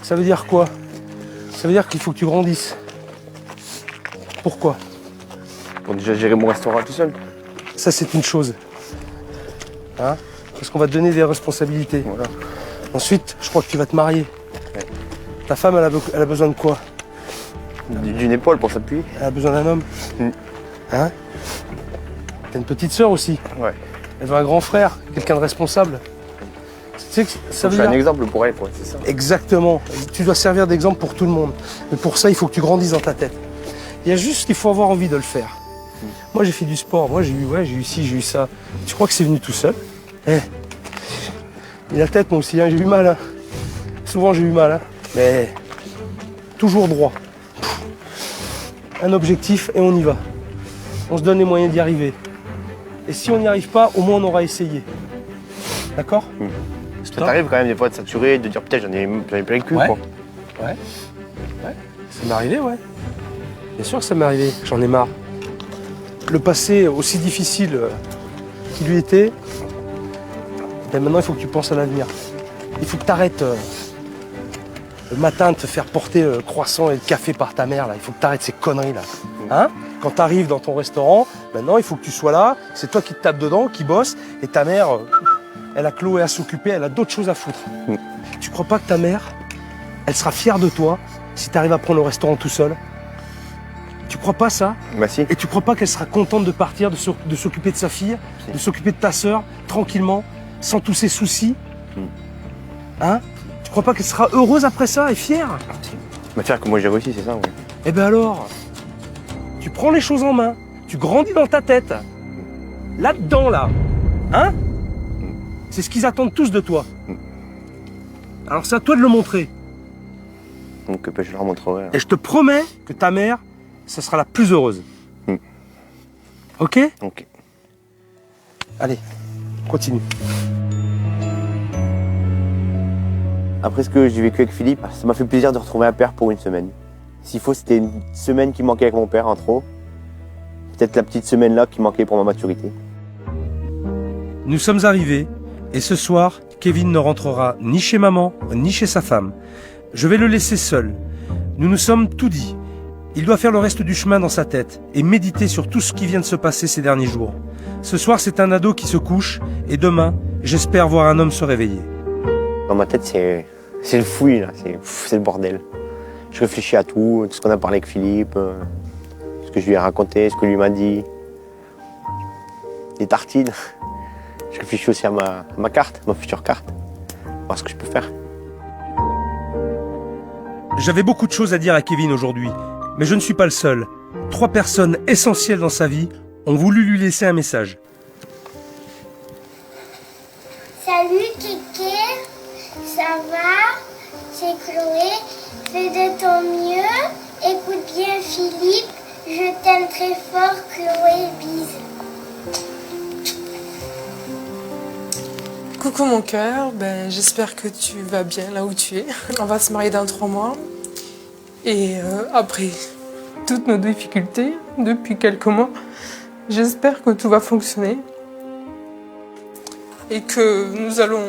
Ça veut dire quoi? Ça veut dire qu'il faut que tu grandisses. Pourquoi? Pour déjà gérer mon restaurant tout seul. Ça, c'est une chose. Hein? Parce qu'on va te donner des responsabilités. Voilà. Ensuite, je crois que tu vas te marier. Ouais. Ta femme, elle a besoin de quoi? D'une épaule pour s'appuyer. Elle a besoin d'un homme. Hein? T'as une petite sœur aussi. Ouais. Elle veut un grand frère, quelqu'un de responsable. Tu sais que ça veut dire... un exemple pour elle, c'est ça. Exactement. Tu dois servir d'exemple pour tout le monde. Mais pour ça, il faut que tu grandisses dans ta tête. Il y a juste qu'il faut avoir envie de le faire. Moi, j'ai fait du sport. Moi, j'ai eu ci, j'ai eu ça. Tu crois que c'est venu tout seul? Et la tête, moi aussi, hein, j'ai eu mal. Hein. Souvent, j'ai eu mal. Hein. Mais toujours droit. Un objectif et on y va. On se donne les moyens d'y arriver. Et si on n'y arrive pas, au moins on aura essayé. D'accord? Ça t'arrive quand même des fois de saturer, de dire putain j'en ai plein le cul quoi. Ouais. Ça m'est arrivé, ouais. Bien sûr que ça m'est arrivé, j'en ai marre. Le passé aussi difficile qu'il lui était, ben maintenant il faut que tu penses à l'avenir. Il faut que tu arrêtes le matin de te faire porter le croissant et le café par ta mère là. Il faut que tu arrêtes ces conneries là. Hein? Quand tu arrives dans ton restaurant, maintenant il faut que tu sois là, c'est toi qui te tapes dedans, qui bosse, et ta mère, elle a Chloé à s'occuper, elle a d'autres choses à foutre. Tu crois pas que ta mère, elle sera fière de toi si tu arrives à prendre le restaurant tout seul? Tu crois pas ça? Bah si. Et tu crois pas qu'elle sera contente de partir, de s'occuper de sa fille, de s'occuper de ta sœur, tranquillement, sans tous ses soucis? Hein? Tu crois pas qu'elle sera heureuse après ça et fière? Bah fière que moi j'ai réussi, c'est ça, ouais. Eh ben alors, tu prends les choses en main, tu grandis dans ta tête. Là-dedans, là. Hein? C'est ce qu'ils attendent tous de toi. Alors c'est à toi de le montrer. Donc je leur montrerai. Et je te promets que ta mère, ça sera la plus heureuse. Ok? Ok. Allez, continue. Après ce que j'ai vécu avec Philippe, ça m'a fait plaisir de retrouver un père pour une semaine. S'il faut, c'était une semaine qui manquait avec mon père en trop. Peut-être la petite semaine là qui manquait pour ma maturité. Nous sommes arrivés et ce soir, Kevin ne rentrera ni chez maman ni chez sa femme. Je vais le laisser seul. Nous nous sommes tout dit. Il doit faire le reste du chemin dans sa tête et méditer sur tout ce qui vient de se passer ces derniers jours. Ce soir, c'est un ado qui se couche et demain, j'espère voir un homme se réveiller. Dans ma tête, c'est le fouillis, là. C'est le bordel. Je réfléchis à tout ce qu'on a parlé avec Philippe, ce que je lui ai raconté, ce que lui m'a dit. Les tartines. Je réfléchis aussi à ma carte, ma future carte. Voir ce que je peux faire. J'avais beaucoup de choses à dire à Kevin aujourd'hui, mais je ne suis pas le seul. 3 personnes essentielles dans sa vie ont voulu lui laisser un message. Salut Kéké, ça va? C'est Chloé, fais de ton mieux, écoute bien Philippe, Je t'aime très fort, Chloé, bise. Coucou mon cœur, j'espère que tu vas bien là où tu es. On va se marier dans 3 mois. Et après toutes nos difficultés, depuis quelques mois, j'espère que tout va fonctionner. Et que nous allons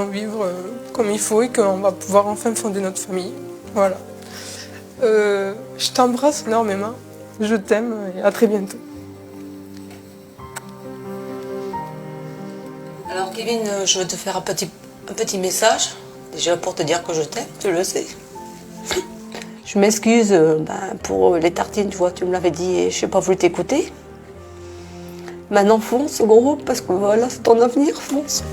vivre comme il faut et qu'on va pouvoir enfin fonder notre famille. Voilà. Je t'embrasse énormément. Je t'aime et à très bientôt. Alors Kevin, je vais te faire un petit message, déjà pour te dire que je t'aime, tu le sais. Je m'excuse pour les tartines, tu vois, tu me l'avais dit et je n'ai pas voulu t'écouter. Maintenant fonce gros, parce que voilà, c'est ton avenir, fonce.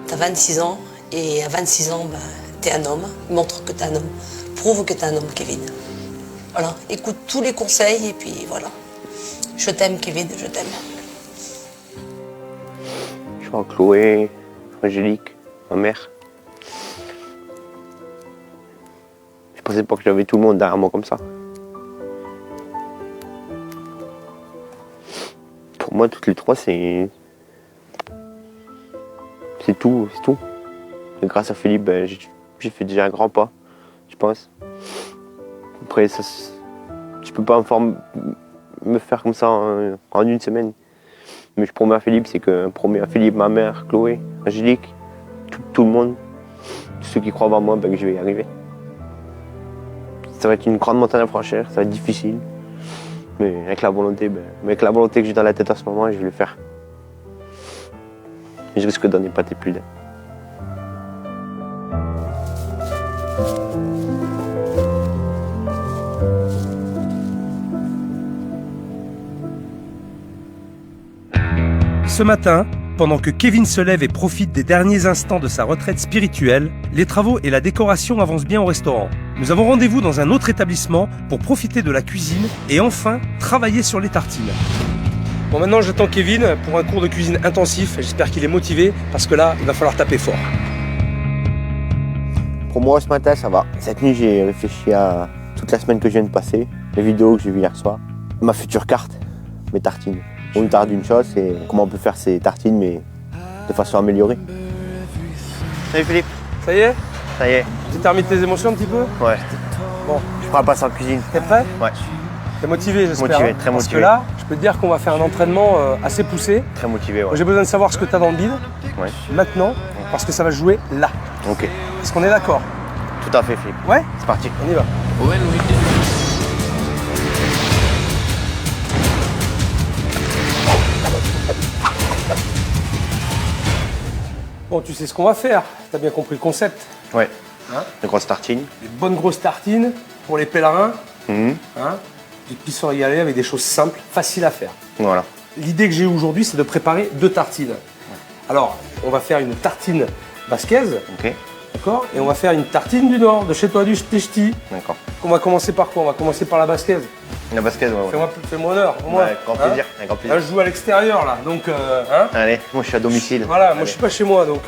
T'as 26 ans et à 26 ans, t'es un homme, montre que t'es un homme, prouve que t'es un homme, Kevin. Voilà, écoute tous les conseils et puis voilà. Je t'aime, Kevin, je t'aime. Je vois Chloé, Angélique, ma mère. Je pensais pas que j'avais tout le monde derrière moi comme ça. Pour moi, toutes les trois, c'est tout, c'est tout. Et grâce à Philippe, j'ai fait déjà un grand pas, je pense. Après, ça, je peux pas me faire comme ça en une semaine. Mais je promets à Philippe, c'est que promets à Philippe, ma mère, Chloé, Angélique, tout le monde, tous ceux qui croient en moi, que je vais y arriver. Ça va être une grande montagne à franchir, ça va être difficile. Mais avec la volonté, que j'ai dans la tête à ce moment, je vais le faire. Et je risque d'en épater plus d'un. Ce matin, pendant que Kevin se lève et profite des derniers instants de sa retraite spirituelle, les travaux et la décoration avancent bien au restaurant. Nous avons rendez-vous dans un autre établissement pour profiter de la cuisine et enfin travailler sur les tartines. Bon, maintenant j'attends Kevin pour un cours de cuisine intensif. J'espère qu'il est motivé parce que là, il va falloir taper fort. Pour moi, ce matin, ça va. Cette nuit, j'ai réfléchi à toute la semaine que je viens de passer, les vidéos que j'ai vues hier soir, ma future carte, mes tartines. On me tarde d'une chose, c'est comment on peut faire ces tartines, mais de façon améliorée. Salut Philippe. Ça y est? Ça y est. Tu as remis tes émotions un petit peu? Ouais. Bon. Je prends la place en cuisine. T'es prêt? Ouais. T'es motivé, j'espère. Motivé, très motivé. Parce que là, je peux te dire qu'on va faire un entraînement assez poussé. Très motivé, ouais. J'ai besoin de savoir ce que tu as dans le bide, maintenant, parce que ça va se jouer là. Ok. Est-ce qu'on est d'accord? Tout à fait, Philippe. Ouais? C'est parti. On y va. Bon, tu sais ce qu'on va faire. T'as bien compris le concept. Ouais. Hein? Une grosse tartine. Des bonnes grosses tartines pour les pèlerins. Mmh. Hein? Ils puissent se régaler avec des choses simples, faciles à faire. Voilà. L'idée que j'ai aujourd'hui, c'est de préparer 2 tartines. Alors, on va faire une tartine basquaise. Ok. D'accord? Et on va faire une tartine du Nord, de chez toi, du ch'ti. D'accord. On va commencer par quoi? On va commencer par la basquaise. La basket, ouais. Fais-moi honneur. Au moins. Ouais, avec grand plaisir. Avec grand plaisir. Là, je joue à l'extérieur, là. Donc, hein? Allez, moi je suis à domicile. Voilà, Allez. moi je suis pas chez moi. Donc,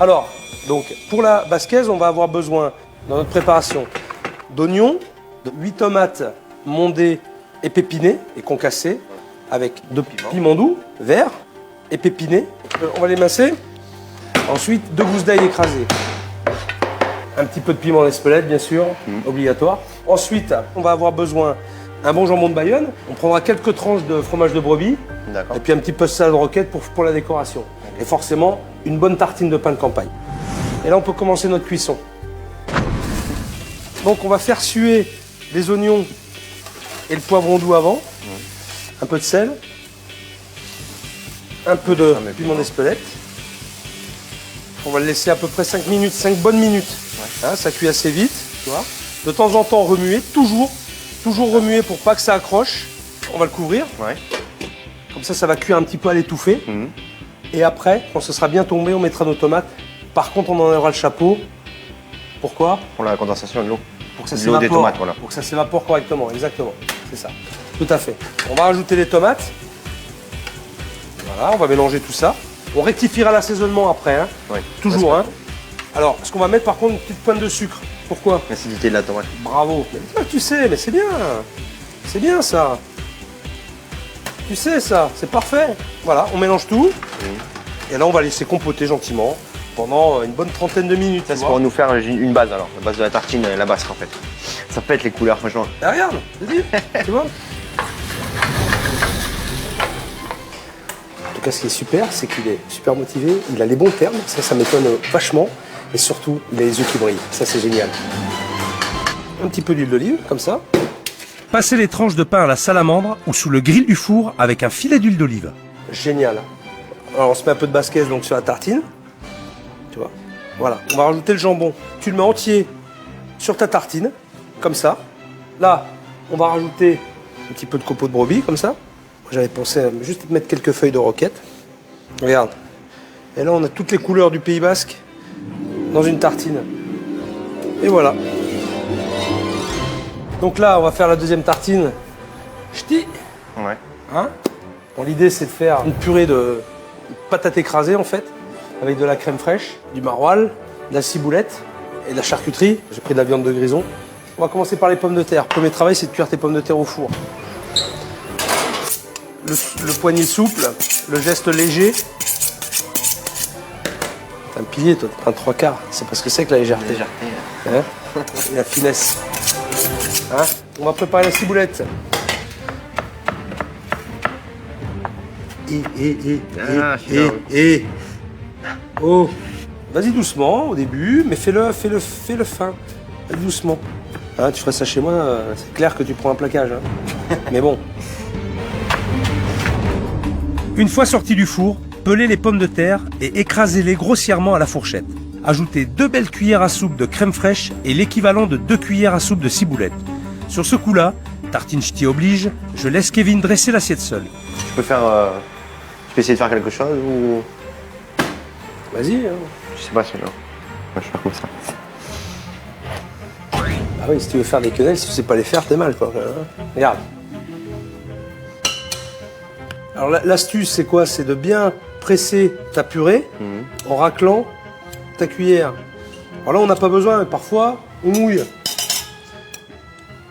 alors, pour la basquaise, on va avoir besoin, dans notre préparation, d'oignons, de 8 tomates mondées et pépinées et concassées, avec 2 piments doux, verts, épépinés. On va les masser. Ensuite, 2 gousses d'ail écrasées. Un petit peu de piment d'Espelette, bien sûr, obligatoire. Ensuite, on va avoir besoin d'un bon jambon de Bayonne. On prendra quelques tranches de fromage de brebis. D'accord. Et puis un petit peu de salade roquette pour la décoration. Okay. Et forcément, une bonne tartine de pain de campagne. Et là, on peut commencer notre cuisson. Donc, on va faire suer les oignons et le poivron doux avant. Un peu de sel. Un peu de piment d'Espelette. On va le laisser à peu près 5 minutes, 5 bonnes minutes. Ouais. Hein, ça cuit assez vite, tu vois. De temps en temps, remuer, toujours remuer pour pas que ça accroche. On va le couvrir. Ouais. Comme ça va cuire un petit peu à l'étouffer. Et après, quand ce sera bien tombé, on mettra nos tomates. Par contre, on enlèvera le chapeau. Pourquoi? Pour la condensation de l'eau. Pour que ça s'évapore. L'eau des tomates, voilà. Pour que ça s'évapore correctement, exactement. C'est ça. Tout à fait. On va rajouter les tomates. Voilà, on va mélanger tout ça. On rectifiera l'assaisonnement après, hein. Oui. Toujours, hein. Alors, ce qu'on va mettre par contre, une petite pointe de sucre. Pourquoi? L'acidité de la tomate. Bravo. Mais tu sais, mais c'est bien. C'est bien ça. Tu sais ça, c'est parfait. Voilà, on mélange tout. Et là, on va laisser compoter gentiment pendant une bonne trentaine de minutes. Ça, c'est pour nous faire une base alors. La base de la tartine, la basque en fait. Ça pète les couleurs, franchement. Ah, regarde, vas-y, tu vois. En tout cas, ce qui est super, c'est qu'il est super motivé, il a les bons termes, ça m'étonne vachement. Et surtout, il a les yeux qui brillent, ça c'est génial. Un petit peu d'huile d'olive, comme ça. Passez les tranches de pain à la salamandre ou sous le grill du four avec un filet d'huile d'olive. Génial. Alors on se met un peu de basquez donc sur la tartine. Tu vois. Voilà. On va rajouter le jambon. Tu le mets entier sur ta tartine, comme ça. Là, on va rajouter un petit peu de copeaux de brebis, comme ça. J'avais pensé à juste mettre quelques feuilles de roquette. Regarde. Et là, on a toutes les couleurs du Pays Basque dans une tartine. Et voilà. Donc là, on va faire la deuxième tartine. Ch'ti. Ouais. Hein? Bon, l'idée, c'est de faire une purée de patates écrasées, en fait, avec de la crème fraîche, du maroilles, de la ciboulette et de la charcuterie. J'ai pris de la viande de grison. On va commencer par les pommes de terre. Le premier travail, c'est de cuire tes pommes de terre au four. Le poignet souple, le geste léger. T'es un pilier, toi, t'es un 3/4. C'est parce que c'est que la légèreté. Hein? Et la finesse. Hein? On va préparer la ciboulette. Oh. Vas-y doucement au début, mais fais-le fin. Doucement. Hein, tu ferais ça chez moi, c'est clair que tu prends un plaquage. Hein. Mais bon. Une fois sortis du four, pelez les pommes de terre et écrasez-les grossièrement à la fourchette. Ajoutez 2 belles cuillères à soupe de crème fraîche et l'équivalent de 2 cuillères à soupe de ciboulette. Sur ce coup-là, tartine ch'ti oblige, je laisse Kevin dresser l'assiette seul. Je peux essayer de faire quelque chose ou... Vas-y. Hein. Je sais pas si non. Je vais faire comme ça. Ah oui, si tu veux faire des quenelles, si tu sais pas les faire, t'es mal quoi. Regarde. Alors l'astuce, c'est quoi? C'est de bien presser ta purée en raclant ta cuillère. Alors là, on n'a pas besoin, mais parfois, on mouille.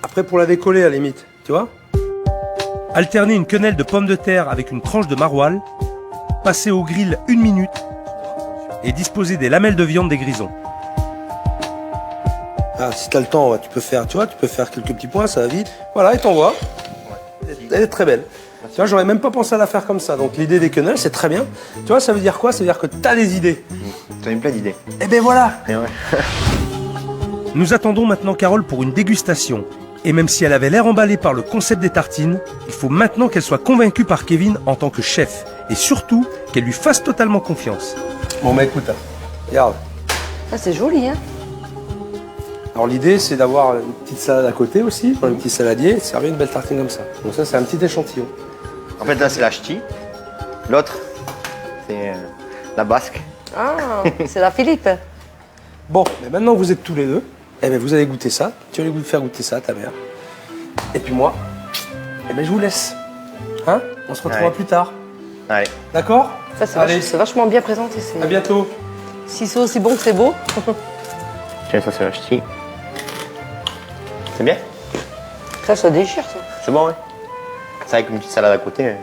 Après, pour la décoller, à la limite, tu vois. Alternez une quenelle de pommes de terre avec une tranche de maroilles. Passez au grill 1 minute et disposez des lamelles de viande des grisons. Ah, si t'as le temps, tu peux faire, tu vois, tu peux faire quelques petits points, ça va vite. Voilà, et t'envoies. Elle est très belle. Tu vois, j'aurais même pas pensé à la faire comme ça. Donc l'idée des quenelles, c'est très bien. Tu vois, ça veut dire quoi? Ça veut dire que t'as des idées. T'as une plein d'idées. Et ben voilà. Et ouais. Nous attendons maintenant Carole pour une dégustation. Et même si elle avait l'air emballée par le concept des tartines, il faut maintenant qu'elle soit convaincue par Kevin en tant que chef. Et surtout, qu'elle lui fasse totalement confiance. Bon, bah écoute, regarde. Ça, c'est joli, hein? Alors l'idée, c'est d'avoir une petite salade à côté aussi, un petit saladier, et de servir une belle tartine comme ça. Donc ça, c'est un petit échantillon. En fait, là, c'est la ch'ti. L'autre, c'est la basque. Ah, c'est la Philippe. Bon, mais maintenant que vous êtes tous les deux, eh ben, vous allez goûter ça. Tu vas lui faire goûter ça à ta mère. Et puis moi, eh ben, je vous laisse. Hein? On se retrouvera plus tard. Allez. D'accord? Ça, c'est vachement bien présenté. À bientôt. Si c'est aussi bon que c'est beau. Tiens, ça, c'est la ch'ti. C'est bien? Ça déchire, ça. C'est bon, ouais. C'est avec une petite salade à côté. Hein.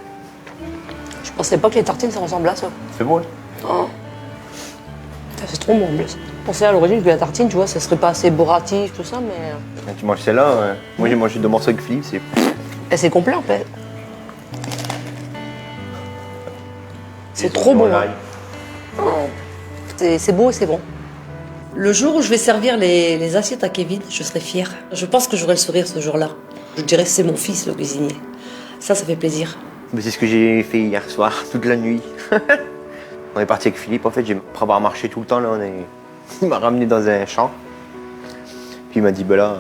Je pensais pas que les tartines, ça ressemblait à ça. C'est bon, hein? Oh. C'est trop bon, en plus. Je pensais à l'origine que la tartine, tu vois, ça serait pas assez bourratif, tout ça, mais... Et tu manges celle-là, ouais. Moi j'ai mangé 2 morceaux avec Philippe, c'est... Et c'est complet, en fait. C'est trop bon. Hein. Oh. C'est beau et c'est bon. Le jour où je vais servir les assiettes à Kevin, je serai fière. Je pense que j'aurai le sourire ce jour-là. Je dirais que c'est mon fils, le cuisinier. Ça fait plaisir. Mais c'est ce que j'ai fait hier soir, toute la nuit. On est parti avec Philippe, en fait, après avoir marché tout le temps, là, il m'a ramené dans un champ. Puis il m'a dit, bah là,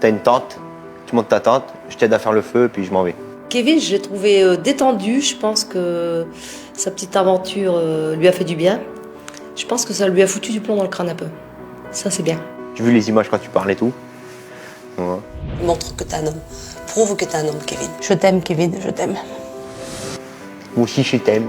t'as une tente, tu montes ta tente, je t'aide à faire le feu, puis je m'en vais. Kevin, je l'ai trouvé détendu. Je pense que sa petite aventure lui a fait du bien. Je pense que ça lui a foutu du plomb dans le crâne un peu. Ça, c'est bien. J'ai vu les images quand tu parlais et tout. Ouais. Montre que t'es un homme. Prouve que t'es un homme, Kevin. Je t'aime, Kevin, je t'aime. Moi aussi, je t'aime.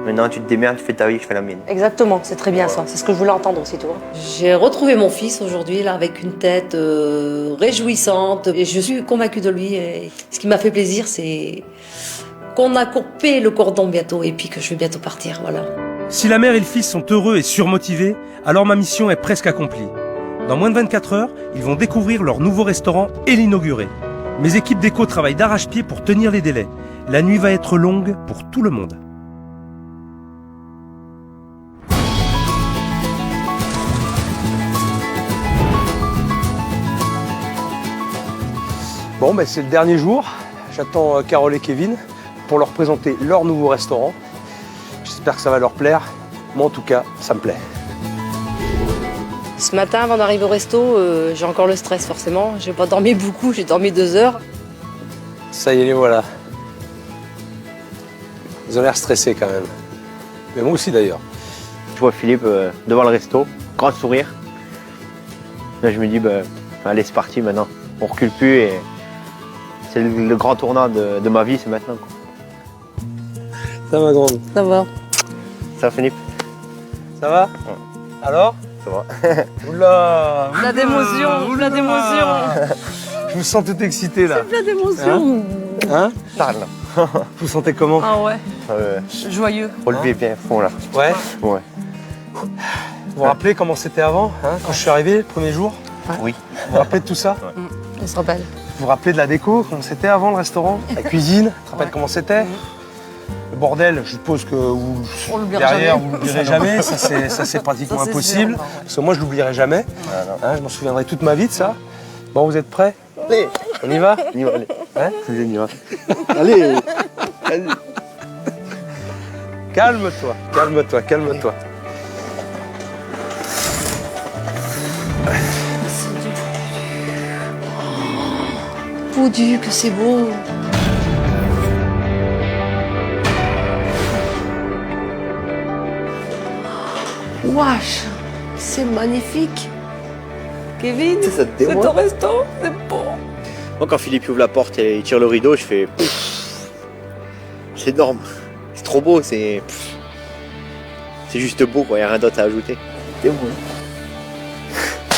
Maintenant, tu te démerdes, tu fais ta vie, je fais la mienne. Exactement, c'est très bien ça. C'est ce que je voulais entendre aussi, tu vois. J'ai retrouvé mon fils aujourd'hui là avec une tête réjouissante et je suis convaincue de lui. Et ce qui m'a fait plaisir, c'est qu'on a coupé le cordon bientôt et puis que je vais bientôt partir, voilà. Si la mère et le fils sont heureux et surmotivés, alors ma mission est presque accomplie. Dans moins de 24 heures, ils vont découvrir leur nouveau restaurant et l'inaugurer. Mes équipes d'éco travaillent d'arrache-pied pour tenir les délais. La nuit va être longue pour tout le monde. Bon, ben, c'est le dernier jour. J'attends Carole et Kevin pour leur présenter leur nouveau restaurant. J'espère que ça va leur plaire. Moi, en tout cas, ça me plaît. Ce matin, avant d'arriver au resto, j'ai encore le stress forcément. J'ai pas dormi beaucoup, j'ai dormi 2 heures. Ça y est, les voilà. Ils ont l'air stressés quand même. Mais moi aussi d'ailleurs. Je vois Philippe devant le resto, grand sourire. Là, je me dis, allez, c'est parti maintenant. On recule plus et c'est le grand tournant de ma vie, c'est maintenant, quoi. Ça va, grande? Ça va. Ça va, Philippe? Ça va? Ouais. Alors? Ça va. Oula! Plein d'émotions, plein d'émotions. Je vous sens tout excité là. Plein d'émotions. Hein? Parle. Vous vous sentez comment? Ah ouais, joyeux. Relevez bien fond là. Ouais? Ouais. Vous vous rappelez comment c'était avant, hein, quand je suis arrivé le premier jour? Oui. Vous vous rappelez de tout ça? On se rappelle. Vous vous rappelez de la déco, comment c'était avant le restaurant? La cuisine, tu te rappelles comment c'était? Le bordel, je suppose que vous, On l'oubliera derrière, jamais. vous l'oublierez jamais, ça c'est pratiquement Ça, c'est impossible. sûr. Parce que moi je l'oublierai jamais, hein, je m'en souviendrai toute ma vie de ça. Bon, vous êtes prêts? Allez, on y va? on y va, allez. Hein? On y va. Allez, allez. Calme-toi, calme-toi, calme-toi. Poudu, que c'est beau. Wesh, c'est magnifique. Kevin, Ça te c'est démonte. ton resto, c'est beau. Moi, quand Philippe ouvre la porte et il tire le rideau, je fais. C'est énorme. C'est trop beau, c'est. C'est juste beau, quoi. Il n'y a rien d'autre à ajouter. C'est bon.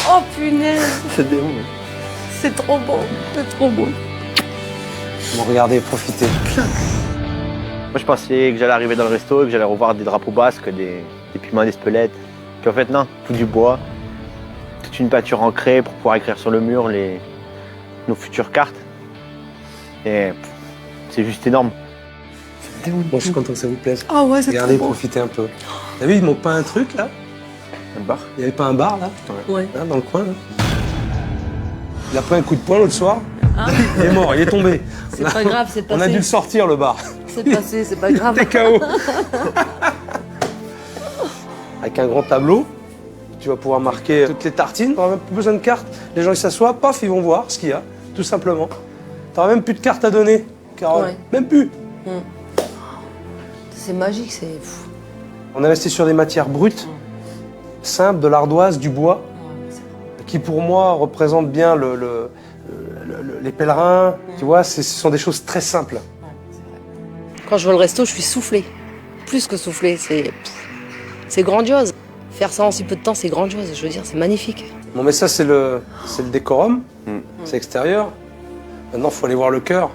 Oh punaise, C'est bon. c'est trop beau, c'est trop beau. Bon, regardez, profitez. Moi, je pensais que j'allais arriver dans le resto et que j'allais revoir des drapeaux basques, des piments d'Espelette. Puis en fait, non, tout du bois, toute une peinture ancrée pour pouvoir écrire sur le mur nos futures cartes. Et c'est juste énorme. Moi, je suis content que ça vous plaise. Ah ouais, c'est Regardez, trop beau. profitez un peu. T'as vu, ils m'ont peint un truc là? Un bar. Il n'y avait pas un bar là? Ouais. Là, dans le coin là. Il a pris un coup de poing l'autre soir. Il est mort, il est tombé. C'est pas grave, c'est On a dû passé. le sortir le bar. C'est passé, c'est pas grave. T'es KO. Avec un grand tableau, tu vas pouvoir marquer toutes les tartines. T'auras même plus besoin de cartes. Les gens ils s'assoient, paf, ils vont voir ce qu'il y a, tout simplement. T'auras même plus de cartes à donner, Carole. Ouais. Même plus. C'est magique, c'est fou. On est resté sur des matières brutes, simples, de l'ardoise, du bois, qui pour moi représentent bien les pèlerins. Tu vois, ce sont des choses très simples. Quand je vois le resto, je suis soufflée. Plus que soufflée, c'est grandiose. Faire ça en si peu de temps, c'est grandiose. Je veux dire, c'est magnifique. Bon, mais ça, c'est le décorum, c'est extérieur. Maintenant, il faut aller voir le cœur,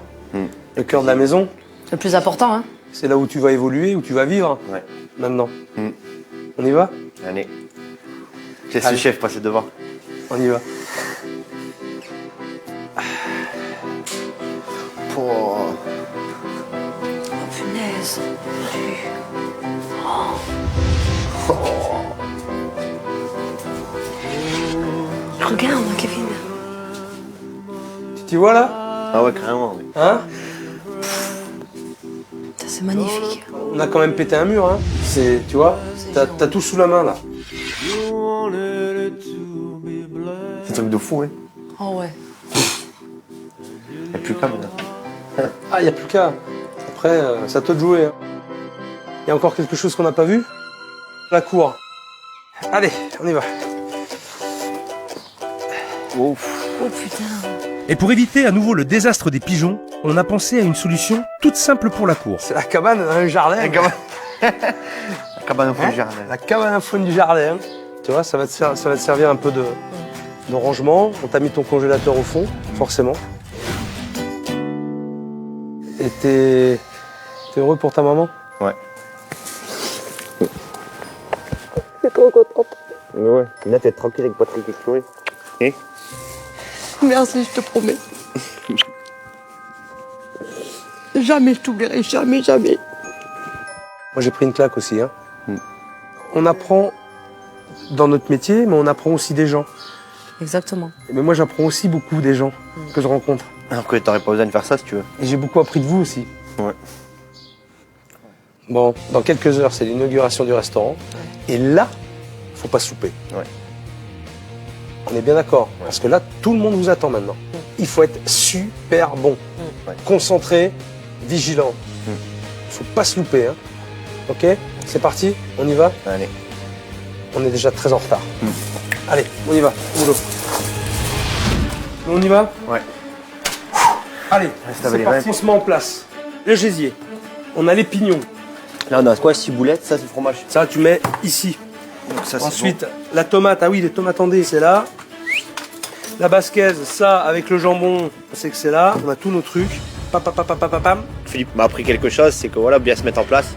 le cœur de la maison. C'est le plus important, hein. C'est là où tu vas évoluer, où tu vas vivre, Ouais. maintenant. On y va? Allez. Laisse le Allez. chef passer devant. On y va. Oh. Oh punaise. Regarde, Kevin. Tu t'y vois là? Ah ouais, carrément. Oui. Hein? C'est magnifique. On a quand même pété un mur, hein. C'est, tu vois, t'as tout sous la main là. C'est un truc de fou, hein. Oh ouais. Il n'y a plus qu'à maintenant. Ah, y a plus qu'à. Après, c'est à toi de jouer. Hein. Y a encore quelque chose qu'on n'a pas vu? La cour. Allez, on y va. Ouf. Oh putain. Et pour éviter à nouveau le désastre des pigeons, on a pensé à une solution toute simple pour la cour. C'est la cabane dans un jardin. La cabane au fond du jardin. La cabane au fond du jardin. Tu vois, ça va te servir un peu de rangement. On t'a mis ton congélateur au fond, forcément. Et t'es heureux pour ta maman? Ouais. Je suis trop contente. Ouais. Là, t'es tranquille avec Patrick et Chloé. Et Merci, je te promets. Jamais je t'oublierai, jamais, jamais. Moi, j'ai pris une claque aussi. Hein. On apprend dans notre métier, mais on apprend aussi des gens. Exactement. Mais moi, j'apprends aussi beaucoup des gens que je rencontre. alors que t'aurais pas besoin de faire ça si tu veux. Et j'ai beaucoup appris de vous aussi. Ouais. Bon, dans quelques heures, c'est l'inauguration du restaurant. Et là, faut pas souper. Ouais. On est bien d'accord. Parce que là, tout le monde vous attend maintenant. Il faut être super bon. Ouais. Concentré, vigilant. Faut pas se louper. Hein. Ok? C'est parti? On y va? Allez. On est déjà très en retard. Allez, on y va. Au boulot. On y va? Ouais. Allez, Reste c'est avec les parti, mains. on se met en place. Le gésier. On a les pignons. Là, on a quoi? 6 boulettes, ça c'est le fromage. Ça, tu mets ici. Donc ça, c'est Ensuite, la tomate. Ah oui, les tomates andées, c'est là. La basquaise, ça, avec le jambon, on sait que c'est là. On a tous nos trucs. Pam. Philippe m'a appris quelque chose, c'est que voilà, bien se mettre en place.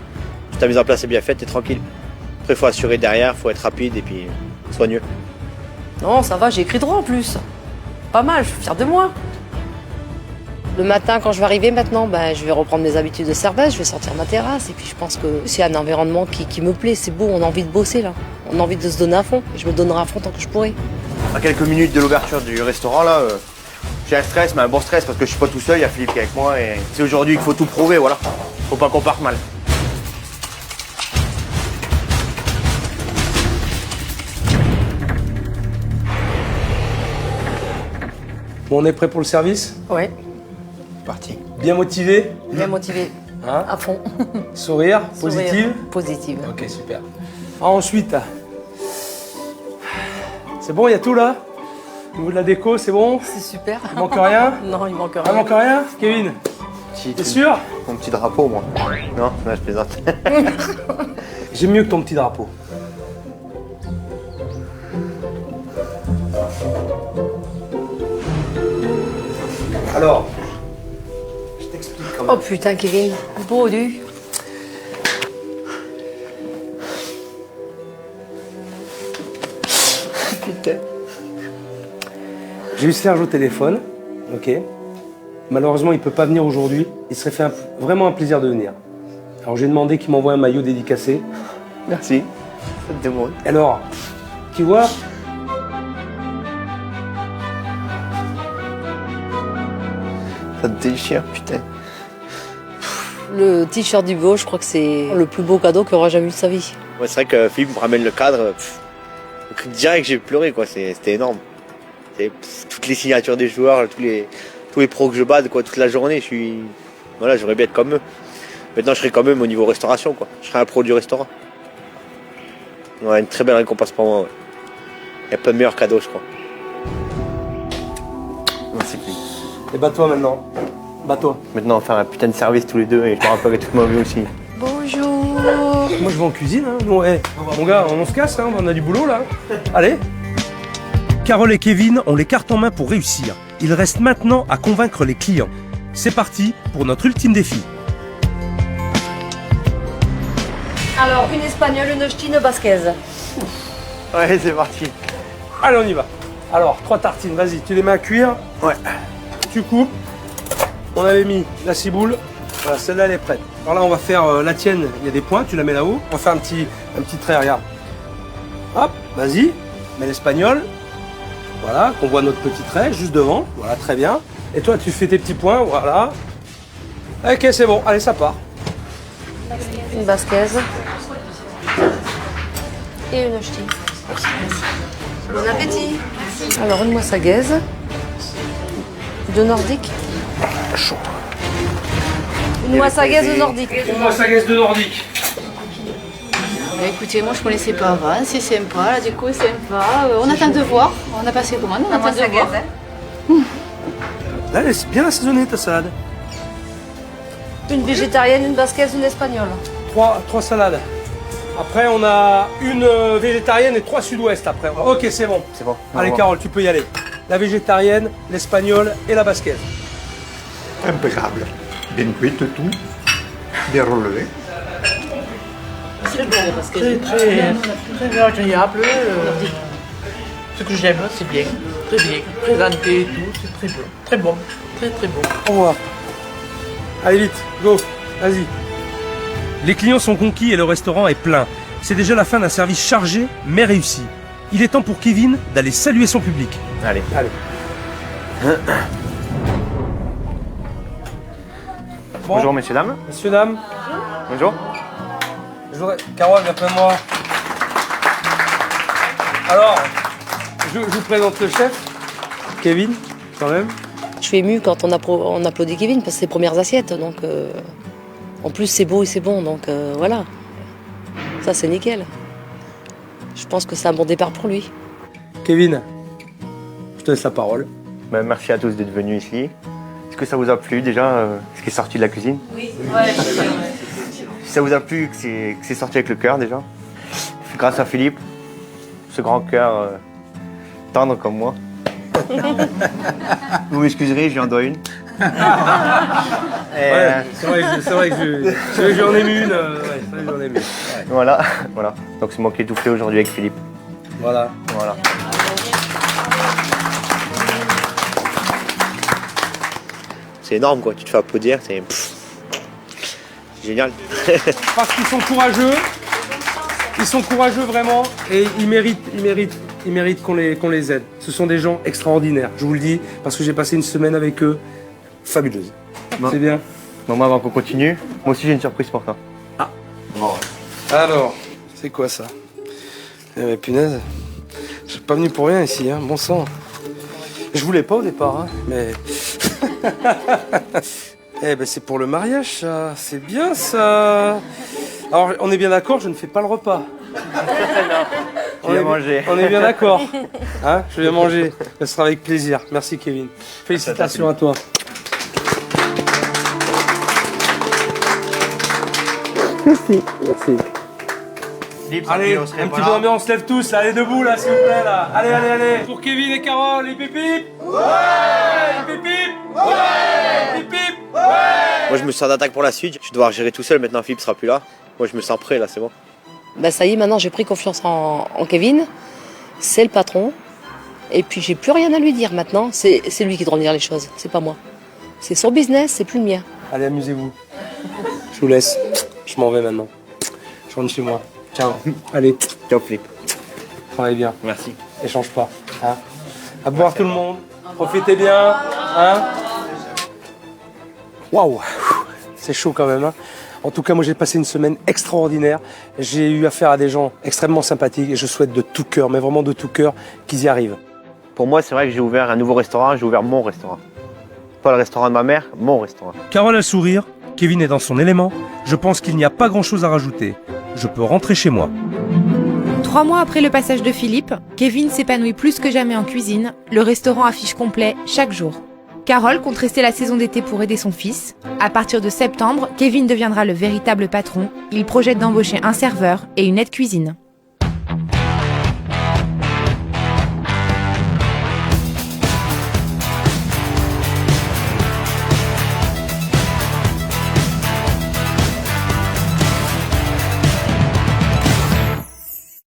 Si ta mise en place est bien faite, t'es tranquille. Après, il faut assurer derrière, il faut être rapide et puis soigneux. Non, ça va, j'ai écrit droit en plus. Pas mal, je suis fière de moi. Le matin, quand je vais arriver maintenant, je vais reprendre mes habitudes de service, je vais sortir ma terrasse. Et puis je pense que c'est un environnement qui me plaît, c'est beau, on a envie de bosser là. On a envie de se donner à fond. Et je me donnerai à fond tant que je pourrai. À quelques minutes de l'ouverture du restaurant, là, j'ai un stress, mais un bon stress parce que je suis pas tout seul, il y a Philippe qui est avec moi et c'est aujourd'hui qu'il faut tout prouver, voilà. Faut pas qu'on parte mal. Bon, on est prêt pour le service? Ouais, Parti. Bien motivé? bien motivé, Hein? à fond. Sourire? Positive? Positive. Ok, super. Ensuite, c'est bon, il y a tout là? Au niveau de la déco, c'est bon? C'est super. Il manque rien? Non, il manque Il rien. manque rien? Kevin? T'es sûr? Mon petit drapeau, moi. Non, là, je plaisante. J'aime mieux que ton petit drapeau. Alors, je t'explique quand même. Oh putain, Kevin, beau du. Putain. J'ai eu Serge au téléphone, ok. Malheureusement, il peut pas venir aujourd'hui. Il serait fait vraiment un plaisir de venir. Alors j'ai demandé qu'il m'envoie un maillot dédicacé. Merci. Ça te demande. Alors, tu vois, Ça te déchire, putain. Le t-shirt du beau, je crois que c'est le plus beau cadeau qu'il aura jamais eu de sa vie. Ouais, c'est vrai que Philippe me ramène le cadre. Direct, j'ai pleuré, quoi. C'était énorme. Toutes les signatures des joueurs, tous les pros que je bats, quoi, toute la journée, voilà, j'aurais bien être comme eux. Maintenant, je serai comme eux au niveau restauration, quoi. Je serai un pro du restaurant. Ouais, une très belle récompense pour moi, ouais. Il n'y a pas de meilleur cadeau, je crois. Merci, Philippe. et bats-toi maintenant. Bats-toi. Maintenant, on va faire un putain de service tous les deux et je me rappellerai toute ma vie aussi. Bonjour. Moi, je vais en cuisine. Hein. Bon, mon gars, on se casse, hein. On a du boulot là. Allez. Carole et Kevin ont les cartes en main pour réussir. Il reste maintenant à convaincre les clients. C'est parti pour notre ultime défi. Alors, une espagnole, une ch'ti, une basquaise. Ouais, c'est parti. Allez, on y va. Alors, 3 tartines, vas-y, tu les mets à cuire. Ouais. Tu coupes. On avait mis la ciboule. Voilà, celle-là, elle est prête. Alors là, on va faire la tienne. Il y a des points, tu la mets là-haut. On va faire un petit trait, regarde. Hop, vas-y. Mets l'espagnol. Voilà, qu'on voit notre petit trait juste devant. Voilà, très bien. Et toi, tu fais tes petits points, voilà. Ok, c'est bon. Allez, ça part. Une basquaise. Et une ch'ti. Bon appétit. Alors, une moissagaise. De nordique. Chaud. Une moissagaise de nordique. Une moissagaise de nordique. Écoutez, moi je connaissais pas avant, c'est sympa, la déco est sympa. On attend de voir, on a passé commande, on attend de voir. Là, laisse bien assaisonner ta salade. Une végétarienne, une basquaise, une espagnole. 3 salades. Après, on a une végétarienne et 3 sud-ouest après. Ok, c'est bon. C'est bon. Allez, Carole, tu peux y aller. La végétarienne, l'espagnole et la basquette. Impeccable. Bien cuite tout, bien relevé. C'est bon, parce que très agréable. Ce que j'aime, c'est bien, très bien. Présenté et tout, c'est très bon. Très bon, très bon. Au revoir. Allez vite, go, vas-y. Les clients sont conquis et le restaurant est plein. C'est déjà la fin d'un service chargé, mais réussi. Il est temps pour Kevin d'aller saluer son public. Allez. Bon. Bonjour messieurs, dames. Messieurs, dames. Bonjour. Carole, viens près de moi. Alors, je vous présente le chef, Kevin, quand même. Je suis émue quand on applaudit Kevin parce que c'est ses premières assiettes. Donc, en plus, c'est beau et c'est bon. Donc voilà. Ça, c'est nickel. Je pense que c'est un bon départ pour lui. Kevin, je te laisse la parole. Ben, merci à tous d'être venus ici. Est-ce que ça vous a plu déjà, ce qui est sorti de la cuisine? Oui. Si ça vous a plu, que c'est sorti avec le cœur déjà. Grâce à Philippe, ce grand cœur tendre comme moi. Vous m'excuserez, je lui en dois une. Ouais, c'est vrai que j'en ai mis une. Voilà. Donc c'est moi qui ai tout fait aujourd'hui avec Philippe. Voilà. C'est énorme quoi, tu te fais applaudir, c'est génial. Parce qu'ils sont courageux. Ils sont courageux vraiment et ils méritent qu'on les aide. Ce sont des gens extraordinaires, je vous le dis, parce que j'ai passé une semaine avec eux fabuleuse. Bon. C'est bien. Bon, avant qu'on continue, moi aussi j'ai une surprise pour toi. Ah. Bon. Alors, c'est quoi ça? Eh ben, punaise, je suis pas venu pour rien ici, hein, bon sang. Je voulais pas au départ, hein, mais... Eh ben c'est pour le mariage ça, c'est bien ça. Alors on est bien d'accord, je ne fais pas le repas. Tu viens manger. On est bien d'accord. Hein, je vais manger, ce sera avec plaisir. Merci Kevin. Félicitations à toi. Merci. Allez, un petit peu d'ambiance, on se lève tous, là, allez debout là s'il vous plaît là. Allez. Pour Kevin et Carole, les pipip. Ouais. Les pipip. Ouais. Les pipip. Ouais. Moi je me sens d'attaque pour la suite, je vais devoir gérer tout seul maintenant, Philippe sera plus là. Moi je me sens prêt là, c'est bon. Bah ça y est, maintenant j'ai pris confiance en Kevin. C'est le patron. Et puis j'ai plus rien à lui dire maintenant. C'est lui qui doit dire les choses, c'est pas moi. C'est son business, c'est plus le mien. Allez, amusez-vous. Je vous laisse. Je m'en vais maintenant. Je rentre chez moi. Ciao. Allez. Ciao Philippe. Travaille bien. Merci. Échange pas. Hein. À boire tout le monde. Profitez bien. Hein. Waouh. C'est chaud quand même. Hein. En tout cas, moi j'ai passé une semaine extraordinaire. J'ai eu affaire à des gens extrêmement sympathiques et je souhaite de tout cœur, mais vraiment de tout cœur, qu'ils y arrivent. Pour moi, c'est vrai que j'ai ouvert un nouveau restaurant, j'ai ouvert mon restaurant. Pas le restaurant de ma mère, mon restaurant. Carole a le sourire, Kevin est dans son élément. Je pense qu'il n'y a pas grand-chose à rajouter. Je peux rentrer chez moi. 3 mois après le passage de Philippe, Kevin s'épanouit plus que jamais en cuisine. Le restaurant affiche complet chaque jour. Carole compte rester la saison d'été pour aider son fils. À partir de septembre, Kevin deviendra le véritable patron. Il projette d'embaucher un serveur et une aide cuisine.